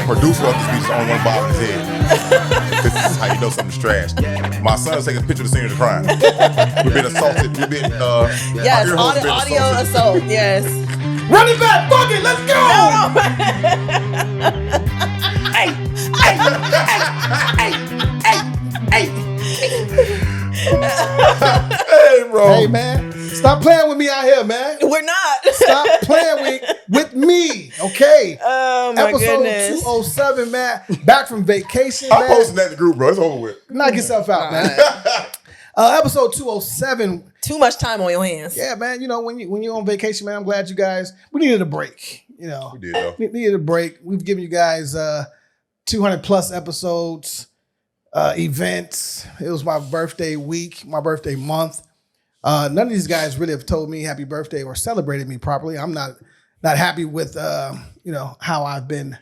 producer of this beat is the only one bobbing his head. This is how you know something's trash. My son's taking a picture of the seniors crying. We've been assaulted. We've been yes, audio assault. Yes. Run it back, fuck it, let's go. Hey, bro. Hey, man. Stop playing with me out here, man. We're not. Stop playing with me, okay? Oh, my goodness. Episode 207, man. Back from vacation, I'm man. posting that in the group, bro. It's over with. Knock yourself out, man. Episode 207. Too much time on your hands. Yeah, man. You know, when you're on vacation, man, I'm glad you guys, we needed a break. You know, We did, though. we needed a break. We've given you guys 200 plus episodes, events. It was my birthday week, my birthday month. None of these guys really have told me happy birthday or celebrated me properly. I'm not happy with how I've been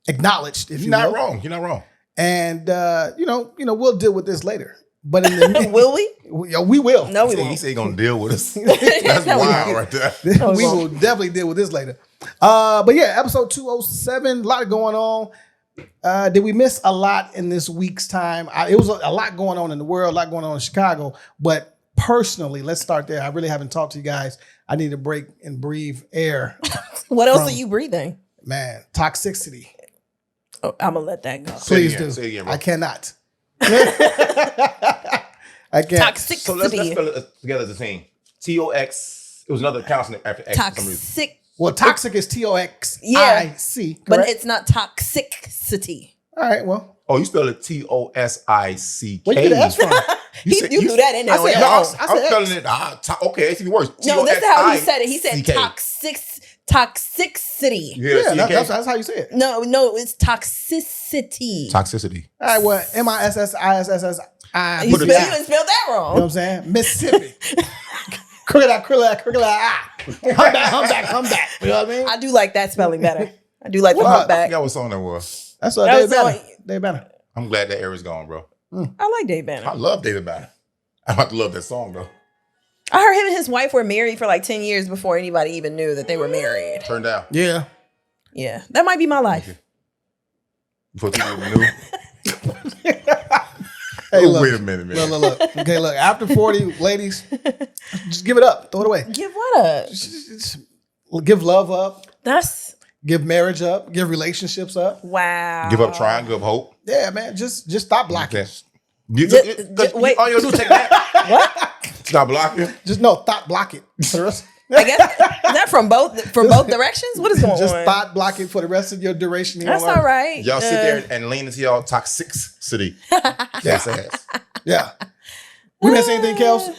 acknowledged. If You're not wrong. You're not wrong. And we'll deal with this later. But in the Will we? We will. No, we He won't. said he's gonna deal with us. That's wild right there. We will definitely deal with this later. But yeah, episode 207, a lot going on. Did we miss a lot in this week's time? It was a lot going on in the world, a lot going on in Chicago. But personally, let's start there. I really haven't talked to you guys. I need to break and breathe air. What else are you breathing? Man, toxicity. Oh, I'm going to let that go. Please do. Say it again, bro. I cannot. I can't. Toxicity. So let's spell it together as a team. TOX. It was another consonant after X for some reason. Toxic. Well, toxic is TOXIC. Yeah. Correct? But it's not toxicity. All right, well. Oh, you spelled it TOSICK. Where you get the S from? You threw that in there. I said, on your own. I'm spelling it. Okay, it's even worse. No, that's how he said it. He said toxicity. Yeah, that's how you say it. No, it's toxicity. Toxicity. All right, well, MISSISSSI. You spelled that wrong. You know what I'm saying? Mississippi. Crooked eye. Humpback. You know what I mean? I do like that spelling better. I do like the I humpback. forgot what song that was. That's what David Banner. I'm glad that era's gone, bro. I like Dave Banner. I love David Banner. I have to love that song, though. I heard him and his wife were married for like 10 years before anybody even knew that they were married. Turned out. Yeah. Yeah, that might be my life. Before people even knew. Hey, look, wait a minute, man. Look. Okay, look. After 40, ladies, just give it up. Throw it away. Give what up? Just give love up. That's Give marriage up. Give relationships up. wow. Give up trying, give up hope. Yeah, man. Just stop blocking. Wait. All you do is take that. What? Stop blocking. Just stop blocking. I guess is that from both directions? What is going Just on? stop blocking for the rest of your duration here. That's on Earth. all right. Y'all sit there and lean into y'all toxicity. Yes, ass. Yeah. We miss anything, Kels?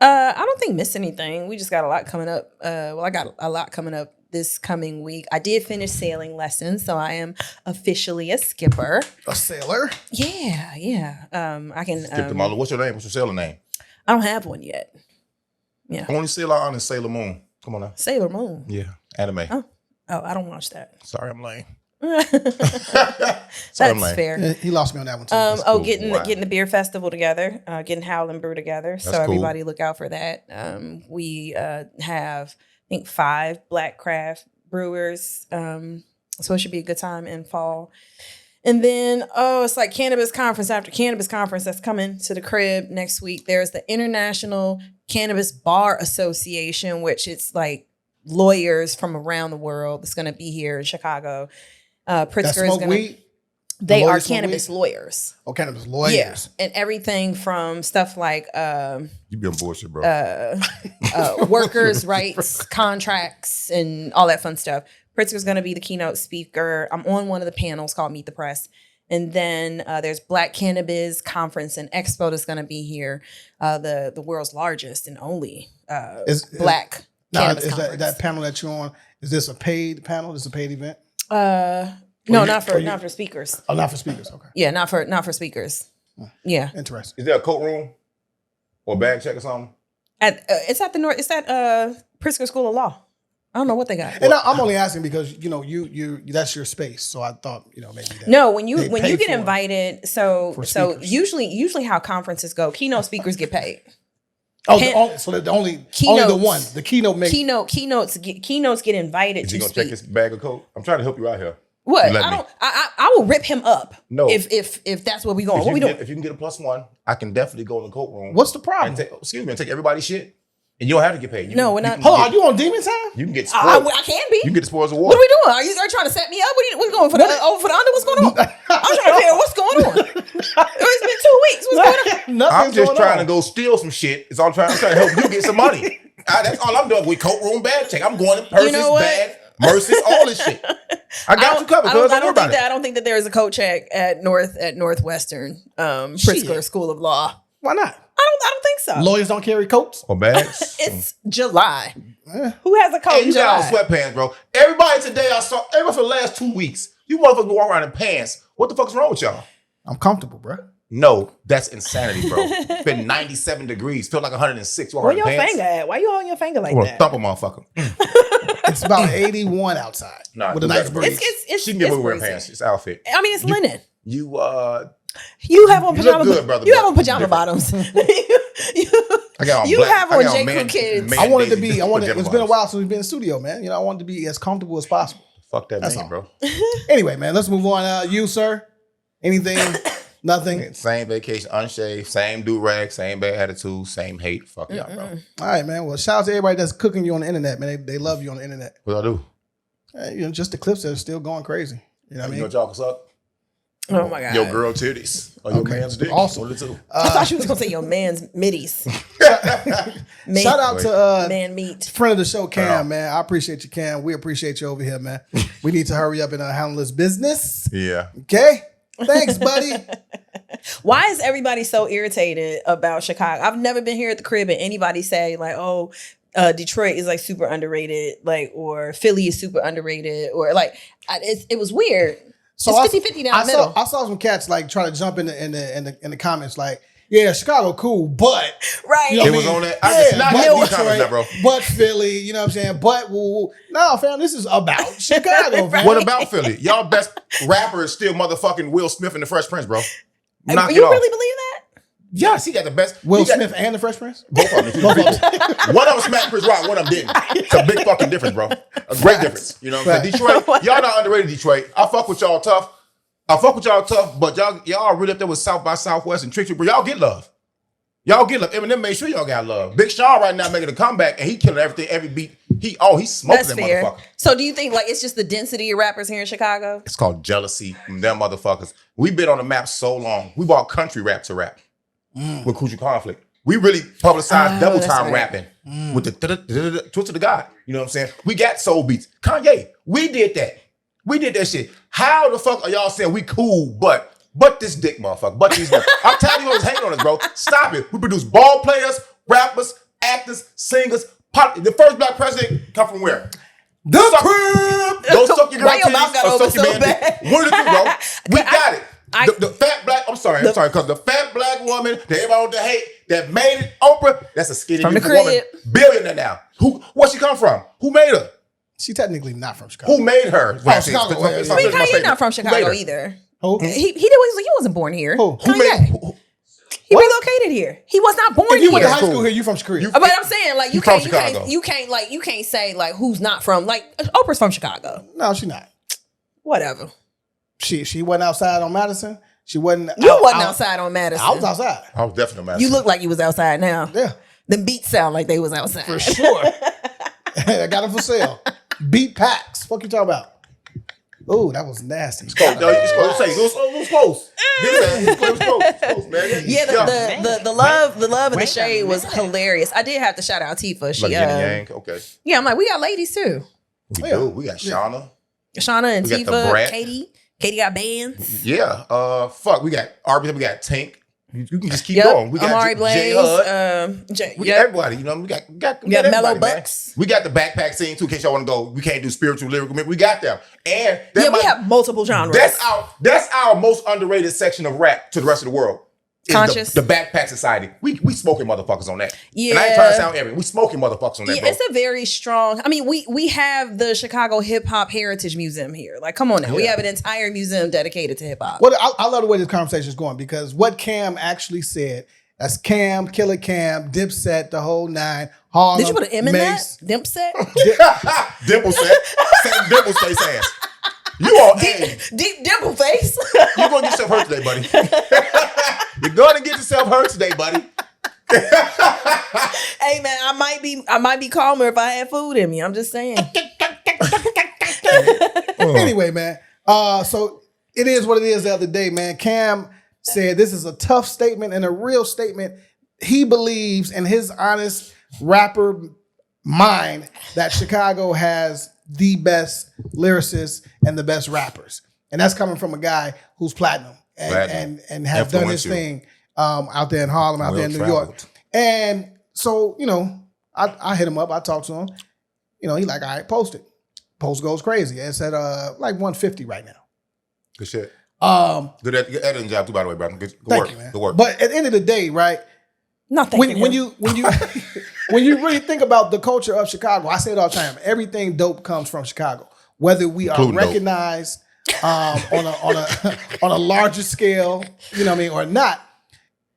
I don't think miss anything. We just got a lot coming up. I got a lot coming up this coming week. I did finish sailing lessons, so I am officially a skipper. A sailor? Yeah. I can. Skip the model. What's your name? What's your sailor name? I don't have one yet. Yeah. Only sailor on is Sailor Moon. Come on now. Sailor Moon. Yeah, anime. Oh, I don't watch that. Sorry, I'm lame. That's fair. Yeah, he lost me on that one too. cool. Getting the beer festival together, getting Howlin' Brew together. So That's cool. everybody look out for that. We have, I think, 5 Black craft brewers. So it should be a good time in fall. And then, it's like cannabis conference after cannabis conference that's coming to the crib next week. There's the International Cannabis Bar Association, which it's like lawyers from around the world that's going to be here in Chicago. Pritzker is going to. Weed? They are smoke cannabis lawyers. Oh, cannabis lawyers. Yeah, and everything from stuff like You be on bullshit, bro. workers' rights, contracts, and all that fun stuff. Pritzker's going to be the keynote speaker. I'm on one of the panels called Meet the Press. And then there's Black Cannabis Conference and Expo that's going to be here. The world's largest and only Black cannabis conference. That panel that you're on, is this a paid panel? Is this a paid event? No, not for speakers. Oh, not for speakers. Okay. Yeah, not for speakers. Yeah. Interesting. Is there a coat room or a bag check or something? It's at the North. It's at Pritzker School of Law. I don't know what they got. And I'm only asking because you that's your space. So I thought maybe that. No, when you get invited, so usually how conferences go, keynote speakers get paid. Oh, so the only the keynote makes keynotes get invited. Is to he gonna speak. check his bag of coat? I'm trying to help you out here. What? You let I me. don't. I will rip him up. No. If that's what we going. What we doing? If you can get a +1, I can definitely go in the courtroom. What's the problem? And take everybody's shit, and you don't have to get paid. We're not. Hold on, are you on demon time? You can get spoiled. I can be. You can get the spoils award. What are we doing? Are you trying to set me up? What are you going for the over for the under? What's going on? I'm trying to figure out what's going on. It's been 2 weeks. What's going on? I'm just trying to go steal some shit. It's all I'm trying to help you get some money. That's all I'm doing with courtroom bag check. I'm going in purses, bag, Mercy's, all this shit. I got you covered. I don't think that there is a coat check at Northwestern Pritzker School of Law. Why not? I don't think so. Lawyers don't carry coats or bags. It's July. Who has a coat? Hey, you got on sweatpants, bro. Everybody today everybody for the last 2 weeks, you motherfuckers walk around in pants. What the fuck is wrong with y'all? I'm comfortable, bro. No, that's insanity, bro. It's been 97 degrees. Feel like 106. Where your finger at? Why you holding your finger like that? Thump a motherfucker. It's about 81 outside with a nice breeze. She can get away with wearing pants. It's outfit. I mean, it's linen. You have on pajama. Good, brother. You have on pajama bottoms. I got on you black. have on J. Crew kids. I wanted to be. It's been a while since we've been in the studio, man. I wanted to be as comfortable as possible. Fuck that, That's man, all. bro. Anyway, man, let's move on. You, sir? Anything? Nothing. Same vacation, unshaved, same do-rag, same bad attitude, same hate. Fuck y'all, bro. All right, man. Well, shout out to everybody that's cooking you on the internet, man. They love you on the internet. What I do? Just the clips that are still going crazy. You know what I mean? You know what y'all can suck? Oh my God. Your girl titties. Or your man's dick. Awesome. One of the two. I thought she was going to say your man's middies. Shout out to man meat. Friend of the show, Cam, man. I appreciate you, Cam. We appreciate you over here, man. We need to hurry up and handle this business. Yeah. Okay? Thanks, buddy. Why is everybody so irritated about Chicago? I've never been here at the crib and anybody say like, oh, Detroit is like super underrated, like, or Philly is super underrated, or like, it was weird. So it's 50-50 down the middle. I saw some cats like try to jump in the comments like, yeah, Chicago cool, but right. You know it was on that. I just not but comments now, bro. But Philly, you know what I'm saying? But no, fam, this is about Chicago, fam. What about Philly? Y'all best rapper is still motherfucking Will Smith and the Fresh Prince, bro. Knock you it off. really believe that? Yes, he got the best. Will Smith and the Fresh Prince? Both of them. One of them smacked Chris Rock, one of them didn't. It's a big fucking difference, bro. A great difference. You know what I'm saying? Detroit, y'all not underrated, Detroit. I fuck with y'all tough. But y'all really up there with South by Southwest and Trick, but y'all get love. Y'all get love. Eminem made sure y'all got love. Big Sean right now making a comeback and he killing everything, every beat. He's smoking That's that fair. motherfucker. So do you think like it's just the density of rappers here in Chicago? It's called jealousy from them motherfuckers. We've been on the map so long. We brought country rap to rap with Crucial Conflict. We really publicized double time rapping with the twist of the God. You know what I'm saying? We got soul beats. Kanye, we did that. We did that shit. How the fuck are y'all saying we cool, but this dick motherfucker, but these niggas. I'm telling you, hating on us, bro. Stop it. We produce ball players, rappers, actors, singers. The first black president come from where? The crib. Don't suck your girl Why your mouth got over so bad? One of the two, bro. We got it. The fat black, I'm sorry, because the fat black woman that everybody want to hate, that made it, Oprah, that's a skinny from the woman. crib. Billionaire now. Where she come from? Who made her? She technically not from Chicago. Who made her? Chicago. Kanye's not from Chicago either. Who? He wasn't born here. Who? Kanye. He relocated here. He was not born If you here. went to high school here, you from Chicago. But I'm saying like you can't say like who's not from, like Oprah's from Chicago. No, she not. Whatever. She wasn't outside on Madison. She wasn't. Wasn't outside on Madison. I was outside. I was definitely on Madison. You look like you was outside now. Yeah, the beats sound like they was outside for sure. I got them for sale. Beat packs. What you talking about? Oh, that was nasty. It was close. Yeah, the love and the shade was hilarious. I did have to shout out Tifa. She okay. Yeah, I'm like, we got ladies too. We do. We got Shauna. Shauna and We got Tifa, Katie got bands. Yeah. Fuck. We got RB. We got Tank. You can just keep going. We got Amari Blaze. We got everybody. You know, we got Mellow Bucks. We got the backpack scene too. In case y'all want to go, we can't do spiritual lyrical. We got them. And we have multiple genres. That's our most underrated section of rap to the rest of the world. Conscious. The backpack society. We smoking motherfuckers on that. Yeah. And I ain't trying to sound arrogant. We smoking motherfuckers on that, bro. It's a very strong, I mean, we have the Chicago Hip Hop Heritage Museum here. Like, come on now. Yeah. We have an entire museum dedicated to hip hop. Well, I love the way this conversation is going because what Cam actually said, that's Cam, Killer Cam, Dipset, the whole nine. Harlem, did you put an M in Mace. that? Dipset? Dimple set. Same Dimple's face ass. You are a deep dimple face. You're gonna get yourself hurt today, buddy. You're gonna get yourself hurt today, buddy. Hey man, I might be calmer if I had food in me. I'm just saying. Anyway, man. So it is what it is. The other day, man, Cam said this is a tough statement and a real statement. He believes in his honest rapper mind that Chicago has the best lyricists and the best rappers, and that's coming from a guy who's platinum and has done his thing out there in Harlem, out there in New York. And so, I hit him up. I talked to him. He like, all right, post it. Post goes crazy. It's at like 150 right now. Good shit. Good editing job too, by the way, brother. Good work. You, man. Good work. But at the end of the day, right? Nothing. When you when you really think about the culture of Chicago, I say it all the time. Everything dope comes from Chicago. Whether we are recognized on a larger scale, or not.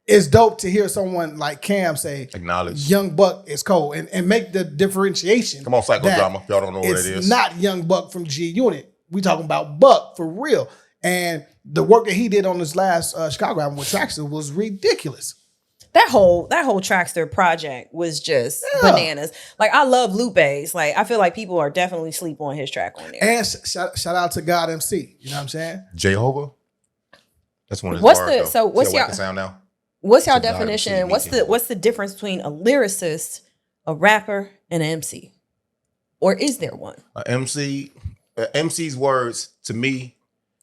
It's dope to hear someone like Cam say, acknowledge Young Buck is cold and make the differentiation. Come on, psychodrama. If y'all don't know what it is. It's not Young Buck from G Unit. We talking about Buck for real. And the work that he did on his last Chicago album with Traxxer was ridiculous. That whole Traxxer project was just bananas. Like, I love Lupe's. Like, I feel like people are definitely sleep on his track on there. And shout out to God MC. You know what I'm saying? Jehovah. That's one of his what's bars, the though. so what's your sound now? What's your definition? What's the difference between a lyricist, a rapper, and an MC? Or is there one? MC's words to me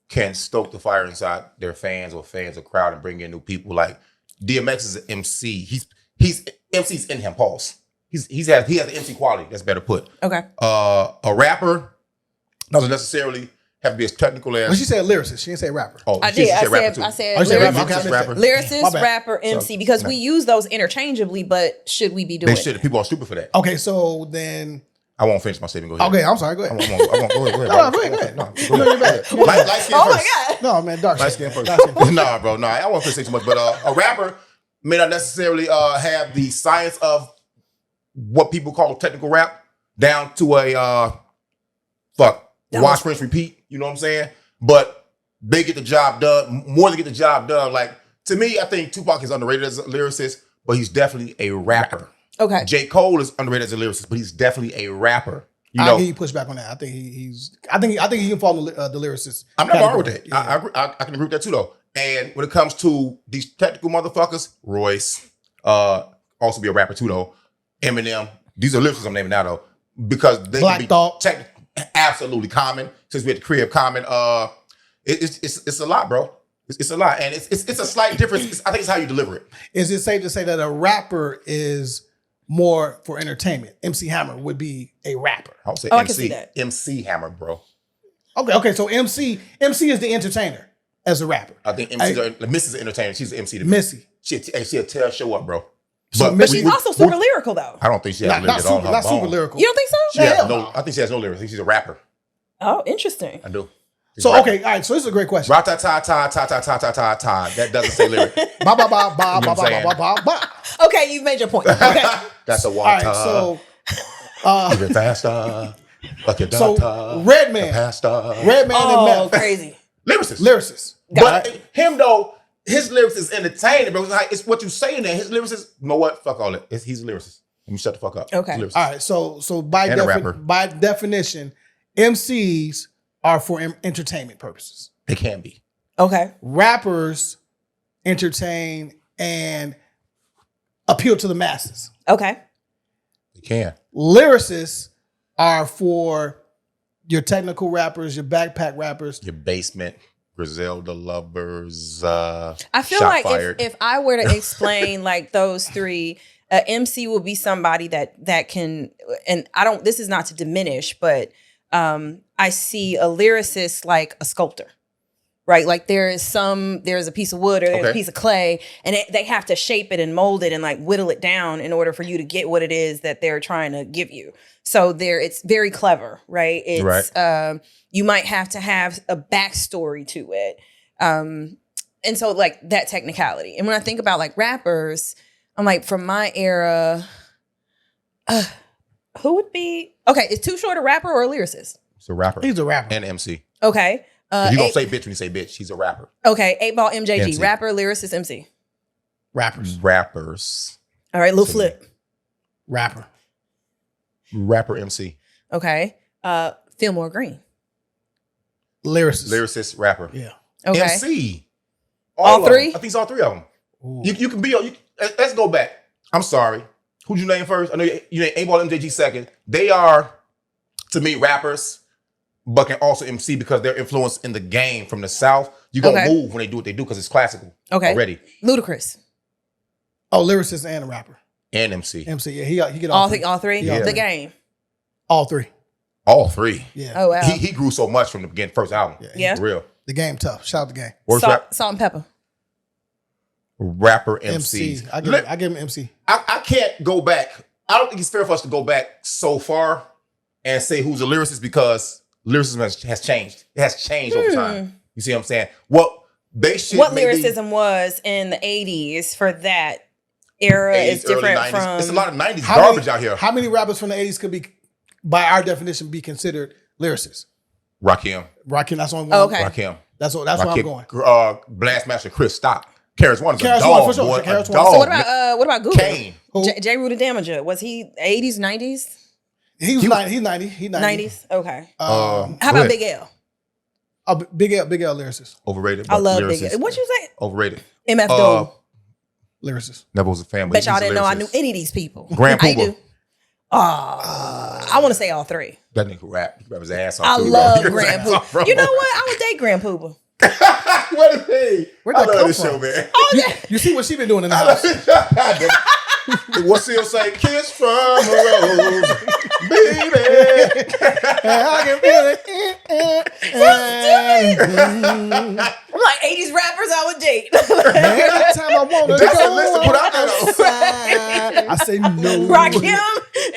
can stoke the fire inside their fans or crowd and bring in new people. Like DMX is an MC. He's MC's in him. Pause. He has the MC quality. That's better put. Okay. A rapper doesn't necessarily have to be as technical as. Well, she said lyricist. She didn't say rapper. Oh, I did. I said rapper. Lyricist, rapper, MC, because we use those interchangeably, but should we be doing They should. People are stupid for that. Okay, so then. I won't finish my statement. Go ahead. Okay, I'm sorry. Go ahead. I won't go ahead. No, go ahead. No, go ahead. Light skin Oh first. my God. No, man, dark Light skin skin first. first. Nah, bro. Nah, I won't say too much. But a rapper may not necessarily have the science of what people call technical rap down to a wash, rinse, repeat. You know what I'm saying? But they get the job done. More than get the job done. Like, to me, I think Tupac is underrated as a lyricist, but he's definitely a rapper. Okay. J. Cole is underrated as a lyricist, but he's definitely a rapper. I'll give you pushback on that. I think I think he can fall in the lyricist. I'm not wrong with that. Yeah. I can agree with that too, though. And when it comes to these technical motherfuckers, Royce, also be a rapper too, though. Eminem, these are lyricists I'm naming now, though, because they Black can be Thought. Absolutely. Common, since we're at the crib, Common. It's a lot, bro. It's a lot, and it's a slight difference. I think it's how you deliver it. Is it safe to say that a rapper is more for entertainment? MC Hammer would be a rapper. I would say I can see that. MC Hammer, bro. Okay. So MC is the entertainer as a rapper. I think Missy's an entertainer. She's an MC to me. Missy. She'll tear show up, bro. But she's also super lyrical, though. I don't think she has lyrics at all. Not super lyrical. You don't think so? I think she has no lyrics. I think she's a rapper. Oh, interesting. I do. So okay, all right. So this is a great question. Ra ta ta ta ta ta ta ta ta ta. That doesn't say lyric. Ba ba ba ba ba ba ba ba ba. Okay, you've made your point. Okay. That's a one. All right. So even faster. So Redman. Redman and Meth. Crazy. Lyricist. But him though, his lyrics is entertaining, bro. It's what you saying there. His lyrics is, you know what? Fuck all that. He's a lyricist. Let me shut the fuck up. Okay. All right. So by definition, MCs are for entertainment purposes. It can be. Okay. Rappers entertain and appeal to the masses. Okay. It can. Lyricists are for your technical rappers, your backpack rappers. Your basement, Griselda lovers. I feel like if I were to explain like those three, MC will be somebody that can, and this is not to diminish, but I see a lyricist like a sculptor, right? Like there's a piece of wood or there's a piece of clay, and they have to shape it and mold it and like whittle it down in order for you to get what it is that they're trying to give you. So it's very clever, right? It's you might have to have a backstory to it, and so like that technicality. And when I think about like rappers, I'm like, from my era, who would be okay? Is Too Short a rapper or a lyricist? He's a rapper. He's a rapper and MC. Okay. You don't say bitch when you say bitch. He's a rapper. Okay. 8 Ball MJG. MC. Rapper, lyricist, MC. Rappers. All right. Lil Flip. Rapper. Rapper, MC. Okay. Fillmore Green. Lyricist. Rapper. Yeah. Okay. MC. All three? I think it's all three of them. You can be. Let's go back. I'm sorry. Who'd you name first? I know you named 8 Ball MJG second. They are, to me, rappers, but can also MC because they're influenced in the game from the South. You're going to move when they do what they do because it's classical already. Ludacris. Oh, lyricist and a rapper. And MC. MC, yeah. He get All three? Yeah. The Game. All three. All three. Yeah. Oh, wow. He grew so much from the beginning, first album. Yeah. For real. The Game tough. Shout out the Game. Salt and Pepper. Rapper, MC. I give him MC. I can't go back. I don't think it's fair for us to go back so far and say who's a lyricist because lyricism has changed. It has changed over time. You see what I'm saying? What lyricism was in the 80s for that era is different from... It's a lot of 90s garbage out here. How many rappers from the 80s could be, by our definition, be considered lyricists? Rakim, that's one. Oh, okay. Rakim. That's where I'm going. Blastmaster Chris, stop. KRS-One is a KRS-One, dog, for sure. boy. KRS-One. A dog. So what about Google? Kane. J. Rue the Damager. Was he 80s, 90s? He's 90. He's 90. 90s? Okay. How about Big L? Big L lyricist. Overrated. I love lyricist. Big L. What you say? Overrated. MF Doom. Lyricist. Never was a fan. Bet y'all didn't know I knew any of these people. Grand I Pooba. do. I want to say all three. That nigga rap. He rap his ass off. I too, love bro. Grand Pooba. You know what? I would date Grand Pooba. What is he? Where'd I that love come this from? show, man. You see what she been doing in the house? What's he'll say? Kiss from a rose, baby. I can feel it. I'm like 80s rappers I would date. Every time I want to That's a go list to put out there, though. outside, I say no. Rakim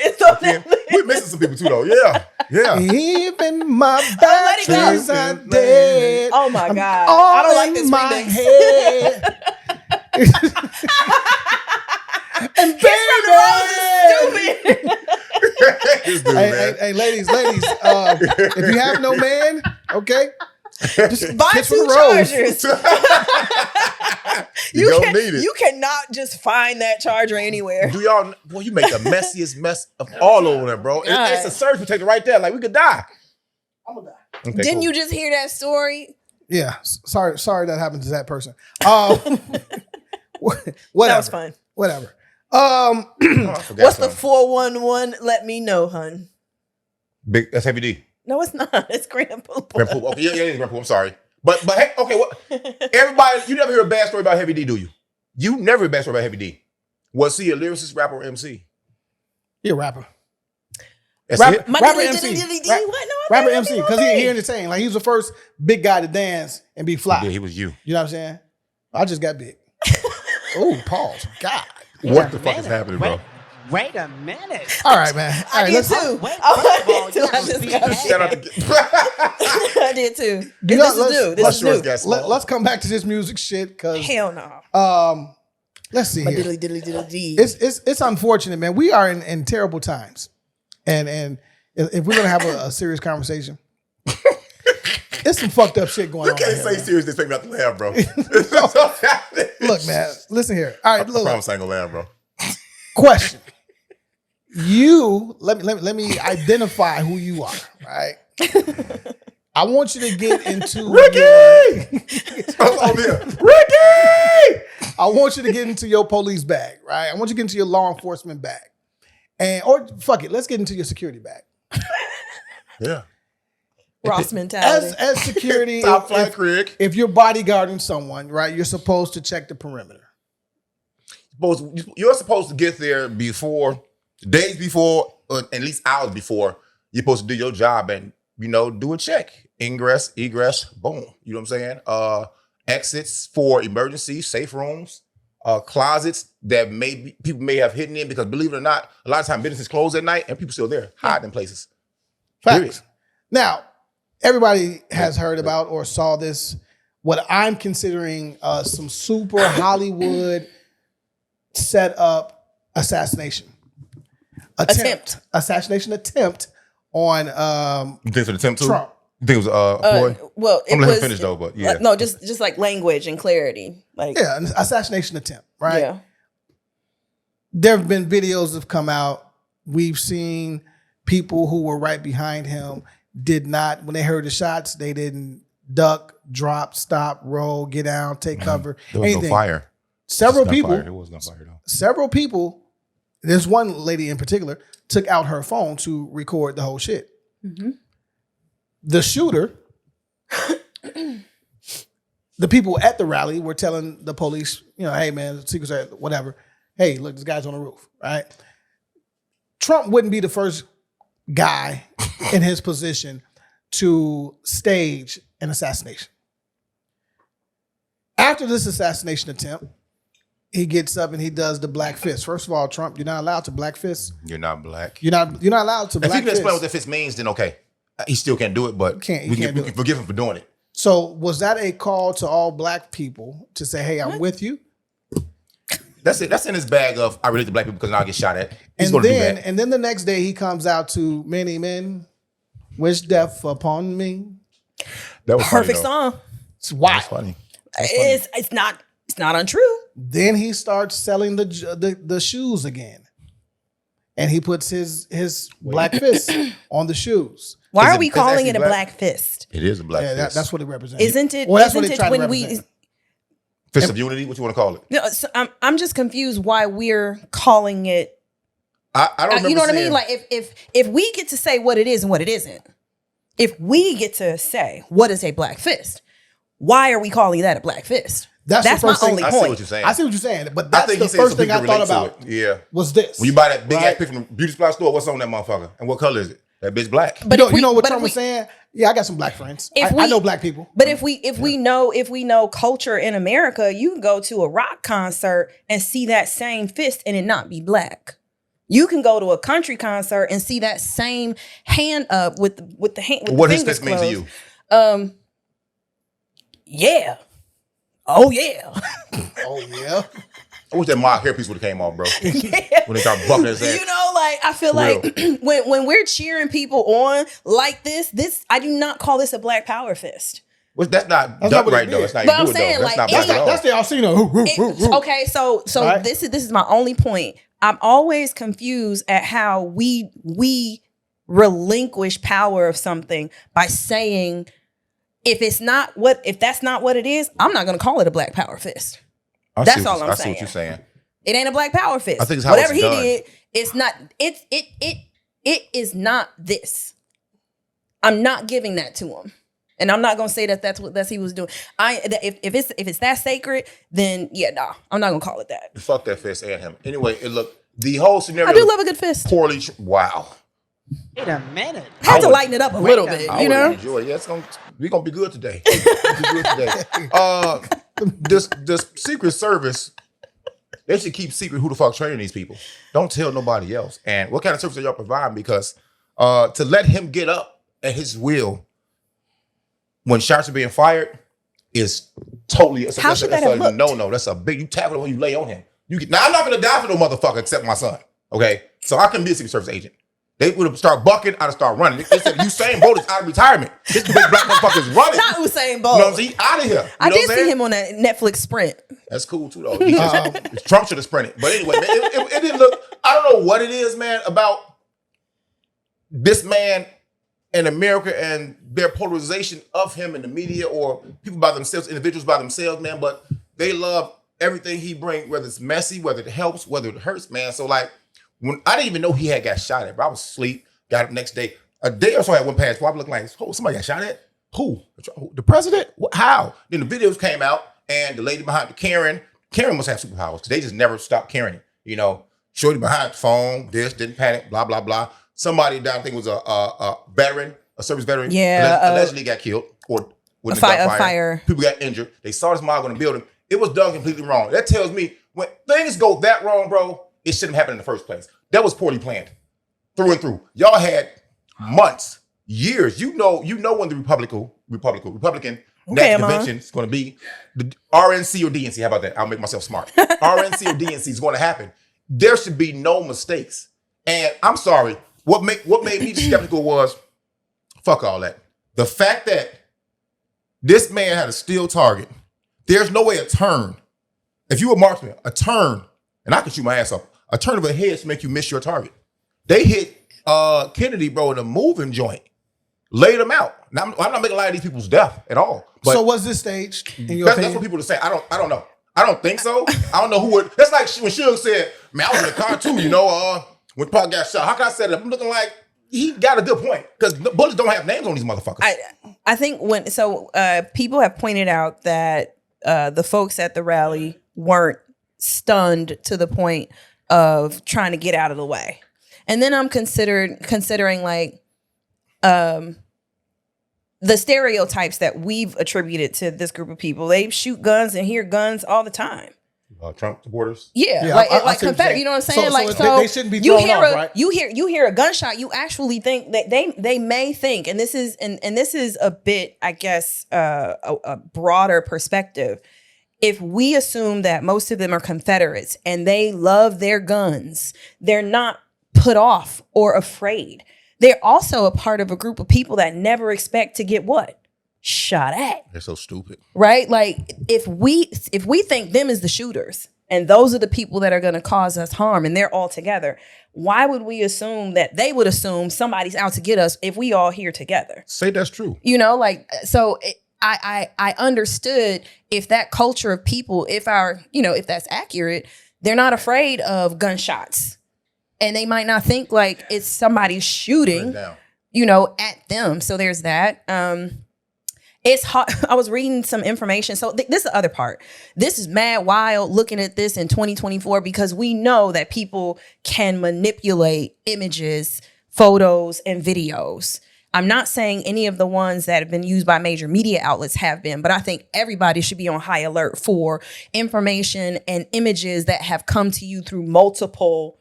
is on that list. We're missing some people too, though. Yeah. Even my let it go. batteries are dead. Oh my God. All I don't like this in my remix. head. And baby, This dude, man. hey, ladies, if you have no man, okay, just Buy kiss 2 from the rose. chargers. You don't need it. You cannot just find that charger anywhere. Do y'all? Boy, you make the messiest mess of all over there, bro. It's a surge protector right there. Like we could die. I'm gonna die. Okay, Didn't cool. you just hear that story? Yeah, sorry that happened to that person. Whatever. That was fun. Whatever. Oh, I forgot What's the something. 411? Let me know, hun. Big? That's Heavy D. No, it's not. It's Grand Poopa. Grand Poopa. Okay, yeah, it's Grand Poopa. I'm sorry, but hey, okay. What? Everybody, you never hear a bad story about Heavy D, do you? You never hear a bad story about Heavy D. Was he a lyricist, rapper, or MC? He a rapper. That's Rapper, it. My rapper dilly, MC. dilly, dilly, dilly. What? No, Rapper I MC, because he entertained. Like he was the first big guy to dance and be fly. Yeah, he was you. You know what I'm saying? I just got big. Oh, pause. God. What the fuck is happening, bro? Wait a minute. All right, man. All I right, did let's too. Wait, I first of all, did too. you I just speak got Shout out big. to. I did too. You This know, is new. This is new. let's come back to this music shit because Hell no. let's see My here. diddly diddly diddly dee. It's unfortunate, man. We are in terrible times, and if we're gonna have a serious conversation, it's some fucked up shit going You on. can't right say here, serious. This make me not to laugh, bro. Look, man. Listen here. All right, I look. promise I ain't gonna laugh, bro. Question. You let me identify who you are, right? I want you to get into Ricky. Oh, yeah. Ricky. I want you to get into your police bag, right? I want you to get into your law enforcement bag. Or fuck it, let's get into your security bag. Yeah. Ross mentality. As security, Top Flight Creek. if you're bodyguarding someone, right, you're supposed to check the perimeter. You're supposed to get there days before, or at least hours before. You're supposed to do your job and, do a check. Ingress, egress, boom. You know what I'm saying? Exits for emergencies, safe rooms, closets that people may have hidden in because, believe it or not, a lot of times businesses close at night and people still there, hiding in places. Facts. Period. Now, everybody has heard about or saw this, what I'm considering some super Hollywood set up assassination. Assassination attempt on You think it's an attempt to? Trump. You think it was a ploy? Well, I'm it letting was him finish though, but yeah. no, just like language and clarity, like Yeah, an assassination attempt, right? yeah. There have been videos that have come out. We've seen people who were right behind him did not, when they heard the shots, they didn't duck, drop, stop, roll, get down, take cover. There was no fire. Several There people, was no fire though. several people, there's one lady in particular, took out her phone to record the whole shit. Mm-hmm. The shooter, the people at the rally were telling the police, hey man, Secret Service, whatever. Hey, look, this guy's on the roof, right? Trump wouldn't be the first guy in his position to stage an assassination. After this assassination attempt, he gets up and he does the black fist. First of all, Trump, you're not allowed to black fist. You're not black. You're not allowed to If black you can explain what fist. that fist means, then okay. He still can't do it, but we can forgive him for doing it. So was that a call to all black people to say, hey, I'm with you? That's it. That's in his bag of I relate to black people because now I get shot at. He's And going to do that. then the next day he comes out to many men wish death upon me. That was Perfect funny, song. It's wild. That's funny. It's not untrue. Then he starts selling the shoes again. And he puts his black fist on the shoes. Why Is are we it calling actually it a black? black fist? It is a black Yeah, fist. that's what it represents. Isn't it? Well, that's what isn't they it try to when represent. Fist of unity. What you want to call it? No, so I'm just confused why we're calling it. I don't remember. You know what I mean? seeing- Like if we get to say what it is and what it isn't, if we get to say what is a black fist, why are we calling that a black fist? That's the my first thing- only I point. see what you're saying. I see what you're saying, but I that's think the he said first so thing I people thought relate to about it. Yeah. was this. When you buy that big right? ass pick from the beauty supply store, what's on that motherfucker? And what color is it? That bitch black. But you if we- know what but Trump if was we- saying? Yeah, I got some black friends. If I we- know black people. But if we know culture in America, you can go to a rock concert and see that same fist and it not be black. You can go to a country concert and see that same hand up with the hand. With What the his fingers fist mean to closed. you? Yeah. Oh yeah. Oh yeah. I wish that my hairpiece would have came off, bro. Yeah. When they start bucking his ass. You know, like I feel For like when we're cheering people on like this, I do not call this a black power fist. Well, that's not That's done not what right it though. is. That's not But you I'm do it saying, though. That's like, not any- black at all. That's the Alcino. Okay, so Right. this is my only point. I'm always confused at how we relinquish power of something by saying if that's not what it is, I'm not going to call it a black power fist. That's all I'm I see saying. what you're saying. It ain't a black power fist. I think it's how whatever it's he done. did, it's not. It is not this. I'm not giving that to him, and I'm not gonna say that's what he was doing. If it's that sacred, then yeah, nah, I'm not gonna call it that. Fuck that fist and him. Anyway, the whole scenario. I do love a good fist. poorly. Wow. Wait a minute. I had to would- lighten it up a little bit, I you would know. enjoy it. Yeah, we're gonna be good today. We'll be good today. This Secret Service, they should keep secret who the fuck training these people. Don't tell nobody else. And what kind of service are y'all providing? Because to let him get up at his will when shots are being fired is totally How should that have looked? no. That's a big. You tackle him when you lay on him. Now I'm not gonna die for no motherfucker except my son. Okay, so I couldn't be a Secret Service agent. They would have started bucking, I'd have started running. They said Usain Bolt is out of retirement. This big black motherfucker is running. Not Usain Bolt. You know what I'm saying? He out of here. You I know did what I'm see saying? him on that Netflix sprint. That's cool too, though. He just, Trump should have sprinted. But anyway, man, it didn't look. I don't know what it is, man, about this man in America and their polarization of him in the media or people by themselves, individuals by themselves, man. But they love everything he brings, whether it's messy, whether it helps, whether it hurts, man. So like, when I didn't even know he had got shot at, bro. I was asleep. Got up next day. A day or so I went past. Probably looked like, oh, somebody got shot at. Who? The president? How? Then the videos came out, and the lady behind Karen must have superpowers. They just never stopped caring. You know, shorty behind the phone, didn't panic, blah blah blah. Somebody that I think was a veteran, a service veteran, Yeah, allegedly got killed or with a the gunfire. fire. People got injured. They saw this mob on the building. It was done completely wrong. That tells me when things go that wrong, bro, it shouldn't happen in the first place. That was poorly planned. Through and through. Y'all had months, years. You know when the Republican National Convention is going to be. The RNC or DNC, how about that? I'll make myself smart. RNC or DNC is going to happen. There should be no mistakes. And I'm sorry, what made me skeptical was, fuck all that. The fact that this man had a steel target, there's no way a turn. If you were marksman, a turn, and I could shoot my ass off, a turn of a head to make you miss your target. They hit Kennedy, bro, in a moving joint. Laid him out. Now, I'm not making light of these people's death at all. But so was this staged in your that's opinion? what people are saying. I don't know. I don't think so. I don't know who would. That's like when Suge said, man, I was in the car too, when Pac got shot. How can I say that? I'm looking like he got a good point. Because bullets don't have names on these motherfuckers. I think people have pointed out that the folks at the rally weren't stunned to the point of trying to get out of the way. And then I'm considering like the stereotypes that we've attributed to this group of people. They shoot guns and hear guns all the time. Trump supporters. Yeah, I like Confederate. You know what I'm saying? So they shouldn't be thrown off, right? You hear a gunshot. You actually think that they may think, and this is a bit, I guess, a broader perspective. If we assume that most of them are Confederates and they love their guns, they're not put off or afraid. They're also a part of a group of people that never expect to get what? Shot at. They're so stupid. Right? Like if we think them as the shooters and those are the people that are going to cause us harm and they're all together, why would we assume that they would assume somebody's out to get us if we all here together? Say that's true. I understood if that culture of people, if that's accurate, they're not afraid of gunshots. And they might not think like it's somebody shooting, at them. So there's that. It's hard. I was reading some information. So this is the other part. This is mad wild looking at this in 2024 because we know that people can manipulate images, photos, and videos. I'm not saying any of the ones that have been used by major media outlets have been, but I think everybody should be on high alert for information and images that have come to you through multiple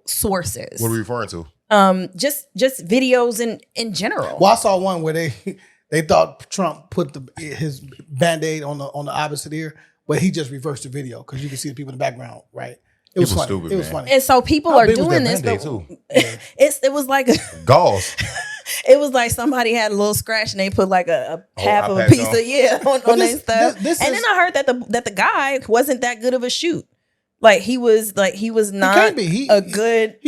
sources. What are we referring to? Just videos in general. Well, I saw one where they thought Trump put his Band-Aid on the opposite ear, but he just reversed the video because you can see the people in the background, right? It was funny. Stupid, it was funny. And so people How are big was doing that this. Band-Aid But it was like gauze. it was like somebody had a little scratch and they put like a half of a iPad piece on. on their stuff. And then I heard that the guy wasn't that good of a shoot. Like he was not can't be. He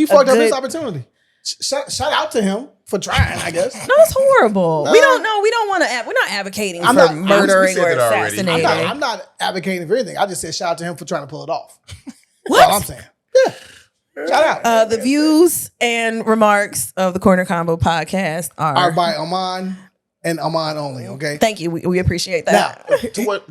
fucked up his opportunity. Shout out to him for trying, I guess. No, it's horrible. We don't know. We don't want to. We're not advocating for murdering or assassinating. I'm not advocating for anything. I just said shout out to him for trying to pull it off. What? That's all I'm saying. Yeah. Shout out. The views and remarks of the Corner Convo Podcast are by Aman and Aman only. Okay. Thank you. We appreciate that. Now,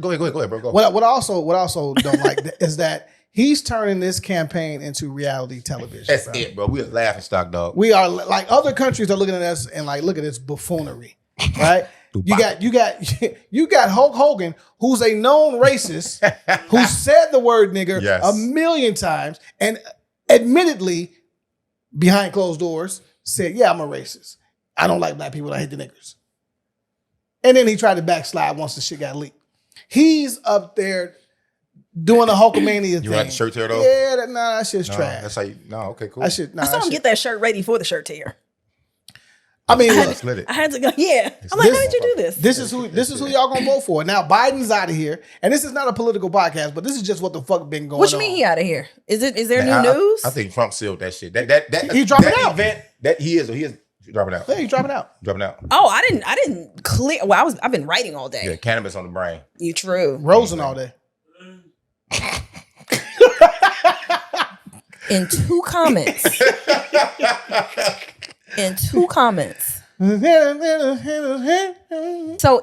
go ahead, bro. Go. What I also don't like is that he's turning this campaign into reality television. That's it, bro. We a laughing stock, dog. We are like other countries are looking at us and like, look at this buffoonery, right? You got Hulk Hogan, who's a known racist, who said the word nigger a million times, and admittedly, behind closed doors, said, "Yeah, I'm a racist. I don't like black people. I hate the niggers." And then he tried to backslide once the shit got leaked. He's up there doing a Hulkamania thing. You want the shirt tear though? Yeah, that shit's trash. That's how you. No, okay, cool. I saw him get that shirt ready for the shirt tear. I mean, I had to go. Yeah, I'm like, how did you do this? This is who y'all gonna vote for. Now Biden's out of here, and this is not a political podcast, but this is just what the fuck been going on. What you mean he out of here? Is there new news? I think Trump sealed that shit. That he's dropping out. Event that he is dropping out. Yeah, he's dropping out. Dropping out. Oh, I didn't clear. Well, I've been writing all day. Yeah, cannabis on the brain. You true. Rosen all day. In two comments. So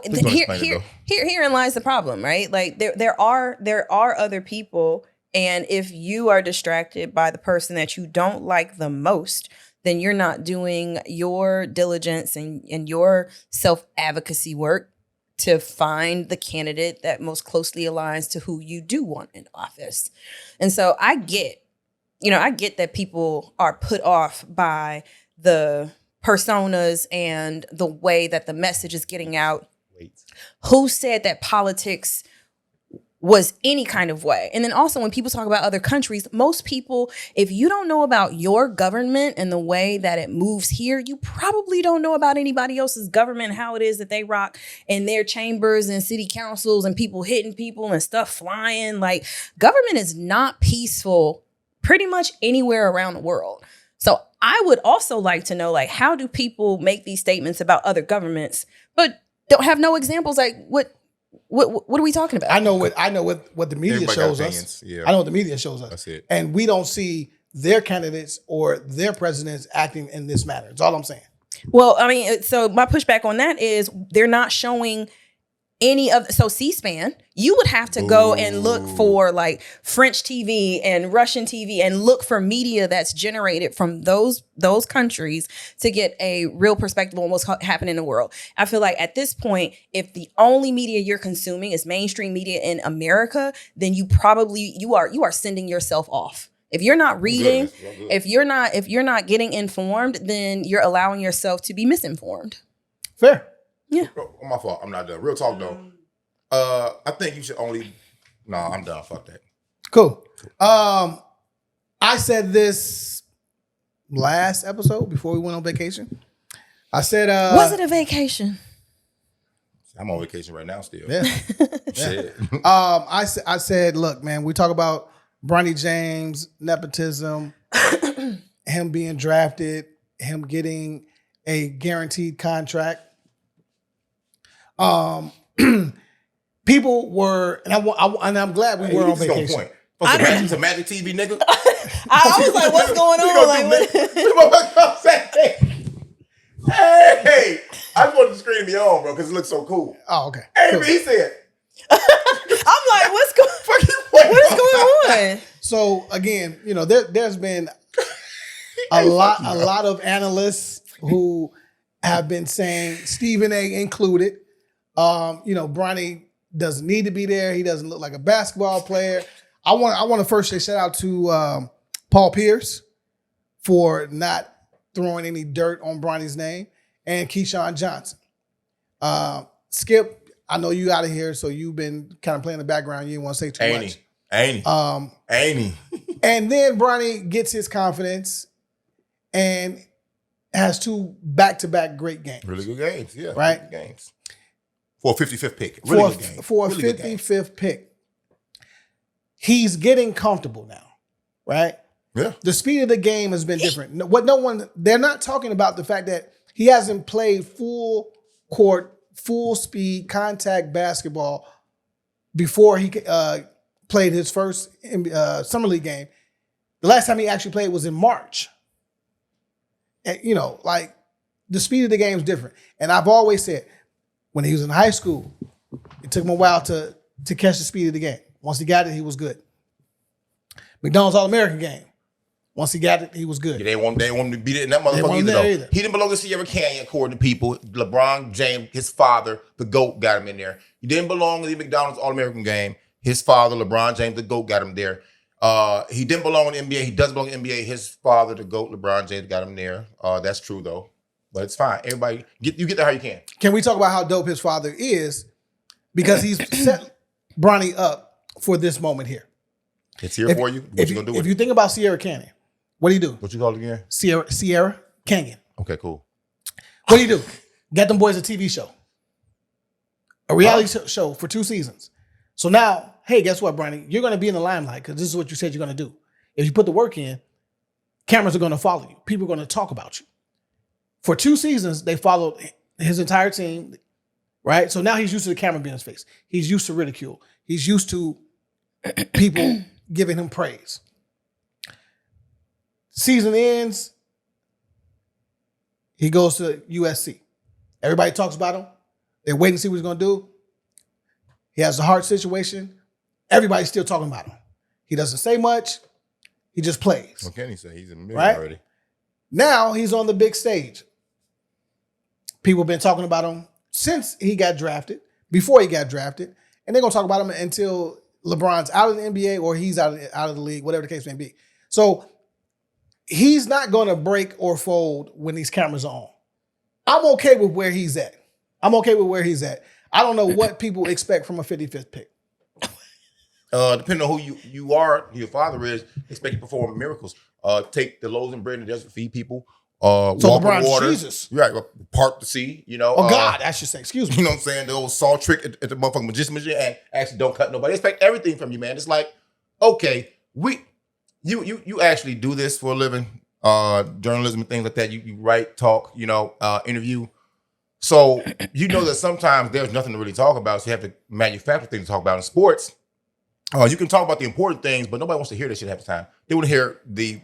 herein lies the problem, right? Like there are other people, and if you are distracted by the person that you don't like the most, then you're not doing your diligence and your self-advocacy work to find the candidate that most closely aligns to who you do want in office. And so I get that people are put off by the personas and the way that the message is getting out. Who said that politics was any kind of way. And then also when people talk about other countries, most people, if you don't know about your government and the way that it moves here, you probably don't know about anybody else's government, how it is that they rock in their chambers and city councils and people hitting people and stuff flying. Like, government is not peaceful pretty much anywhere around the world. So I would also like to know, like, how do people make these statements about other governments, but don't have no examples? Like, what are we talking about? I know what the media Everybody shows got us. opinions, yeah. I know what the media shows us. That's it. And we don't see their candidates or their presidents acting in this manner. That's all I'm saying. Well, I mean, so my pushback on that is they're not showing any of, so C-SPAN, you would have to go and look for like French TV and Russian TV and look for media that's generated from those countries to get a real perspective on what's happening in the world. I feel like at this point, if the only media you're consuming is mainstream media in America, then you are sending yourself off. If you're not reading, if you're not getting informed, then you're allowing yourself to be misinformed. Fair. Yeah. Oh, my fault. I'm not done. Real talk though. I think you should only. No, I'm done. Fuck that. Cool. I said this last episode before we went on vacation. I said, was it a vacation? I'm on vacation right now still. Yeah. Shit. I said, look, man, we talk about Bronny James, nepotism, him being drafted, him getting a guaranteed contract. People were, and I'm glad we were on vacation. It's a Magic TV, nigga. I was like, what's going on? Hey, I just wanted the screen to be on, bro, because it looks so cool. Oh, okay. Hey, Cool. but he said, I'm like, what is going on? So again, there's been a lot of analysts who have been saying, Stephen A. included, Bronny doesn't need to be there. He doesn't look like a basketball player. I want to first say shout out to Paul Pierce for not throwing any dirt on Bronny's name, and Keyshawn Johnson. Skip, I know you out of here, so you've been kind of playing the background. You didn't want to say too much. Ain't he? And then Bronny gets his confidence and has 2 back-to-back great games. Really good games, yeah. Right? Really good games. For a 55th pick. Really good game. For a Really good game. 55th pick. He's getting comfortable now, right? Yeah. The speed of the game has been different. They're not talking about the fact that he hasn't played full court, full speed contact basketball before he played his first summer league game. The last time he actually played was in March. And, the speed of the game is different. And I've always said, when he was in high school, it took him a while to catch the speed of the game. Once he got it, he was good. McDonald's All-American game. Once he got it, he was good. Yeah, they want him to beat it in that motherfucker either. He didn't belong to Sierra Canyon, according to people. LeBron James, his father, the GOAT, got him in there. He didn't belong to the McDonald's All-American game. His father, LeBron James, the GOAT, got him there. He didn't belong in the NBA. He does belong in the NBA. His father, the GOAT, LeBron James, got him there. That's true, though. But it's fine. Everybody, you get there how you can. Can we talk about how dope his father is? Because he's set Bronny up for this moment here. It's here for you. What you gonna do with it? If you think about Sierra Canyon, what do you do? What you call it again? Sierra Canyon. Okay, cool. What do you do? Get them boys a TV show. A reality show for 2 seasons. So now, hey, guess what, Bronny? You're going to be in the limelight because this is what you said you're going to do. If you put the work in, cameras are going to follow you. People are going to talk about you. For 2 seasons, they followed his entire team, right? So now he's used to the camera being in his face. He's used to ridicule. He's used to people giving him praise. Season ends, he goes to USC. Everybody talks about him. They're waiting to see what he's going to do. He has a heart situation. Everybody's still talking about him. He doesn't say much. He just plays. What can he say? He's in the middle already. Now he's on the big stage. People have been talking about him since he got drafted, before he got drafted, and they're going to talk about him until LeBron's out of the NBA or he's out of the league, whatever the case may be. So he's not going to break or fold when these cameras are on. I'm okay with where he's at. I don't know what people expect from a 55th pick. Depending on who you are, who your father is, expect you to perform miracles. Take the loaves and bread in the desert, feed people. Walk on water. Jesus. Right, part the sea, Oh, God, I should say, excuse me. You know what I'm saying? The old saw trick at the motherfucking magician and actually don't cut nobody. They expect everything from you, man. It's like, okay, you actually do this for a living, journalism and things like that. You write, talk, interview. So you know that sometimes there's nothing to really talk about, so you have to manufacture things to talk about. In sports, you can talk about the important things, but nobody wants to hear this shit half the time. They want to hear the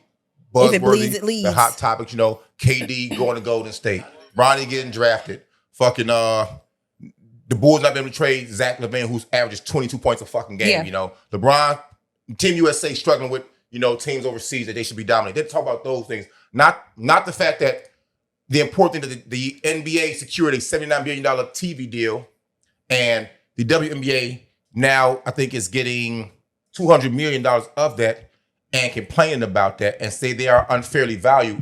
buzzworthy, it leads. the hot topics, KD going to Golden State, Bronny getting drafted, fucking the Bulls not being able to trade Zach LaVine, who's averages 22 points a fucking game, LeBron, Team USA struggling with, teams overseas that they should be dominating. They talk about those things, not the fact that the important thing that the NBA secured a $79 billion TV deal, and the WNBA now I think is getting $200 million of that, and complaining about that and say they are unfairly valued.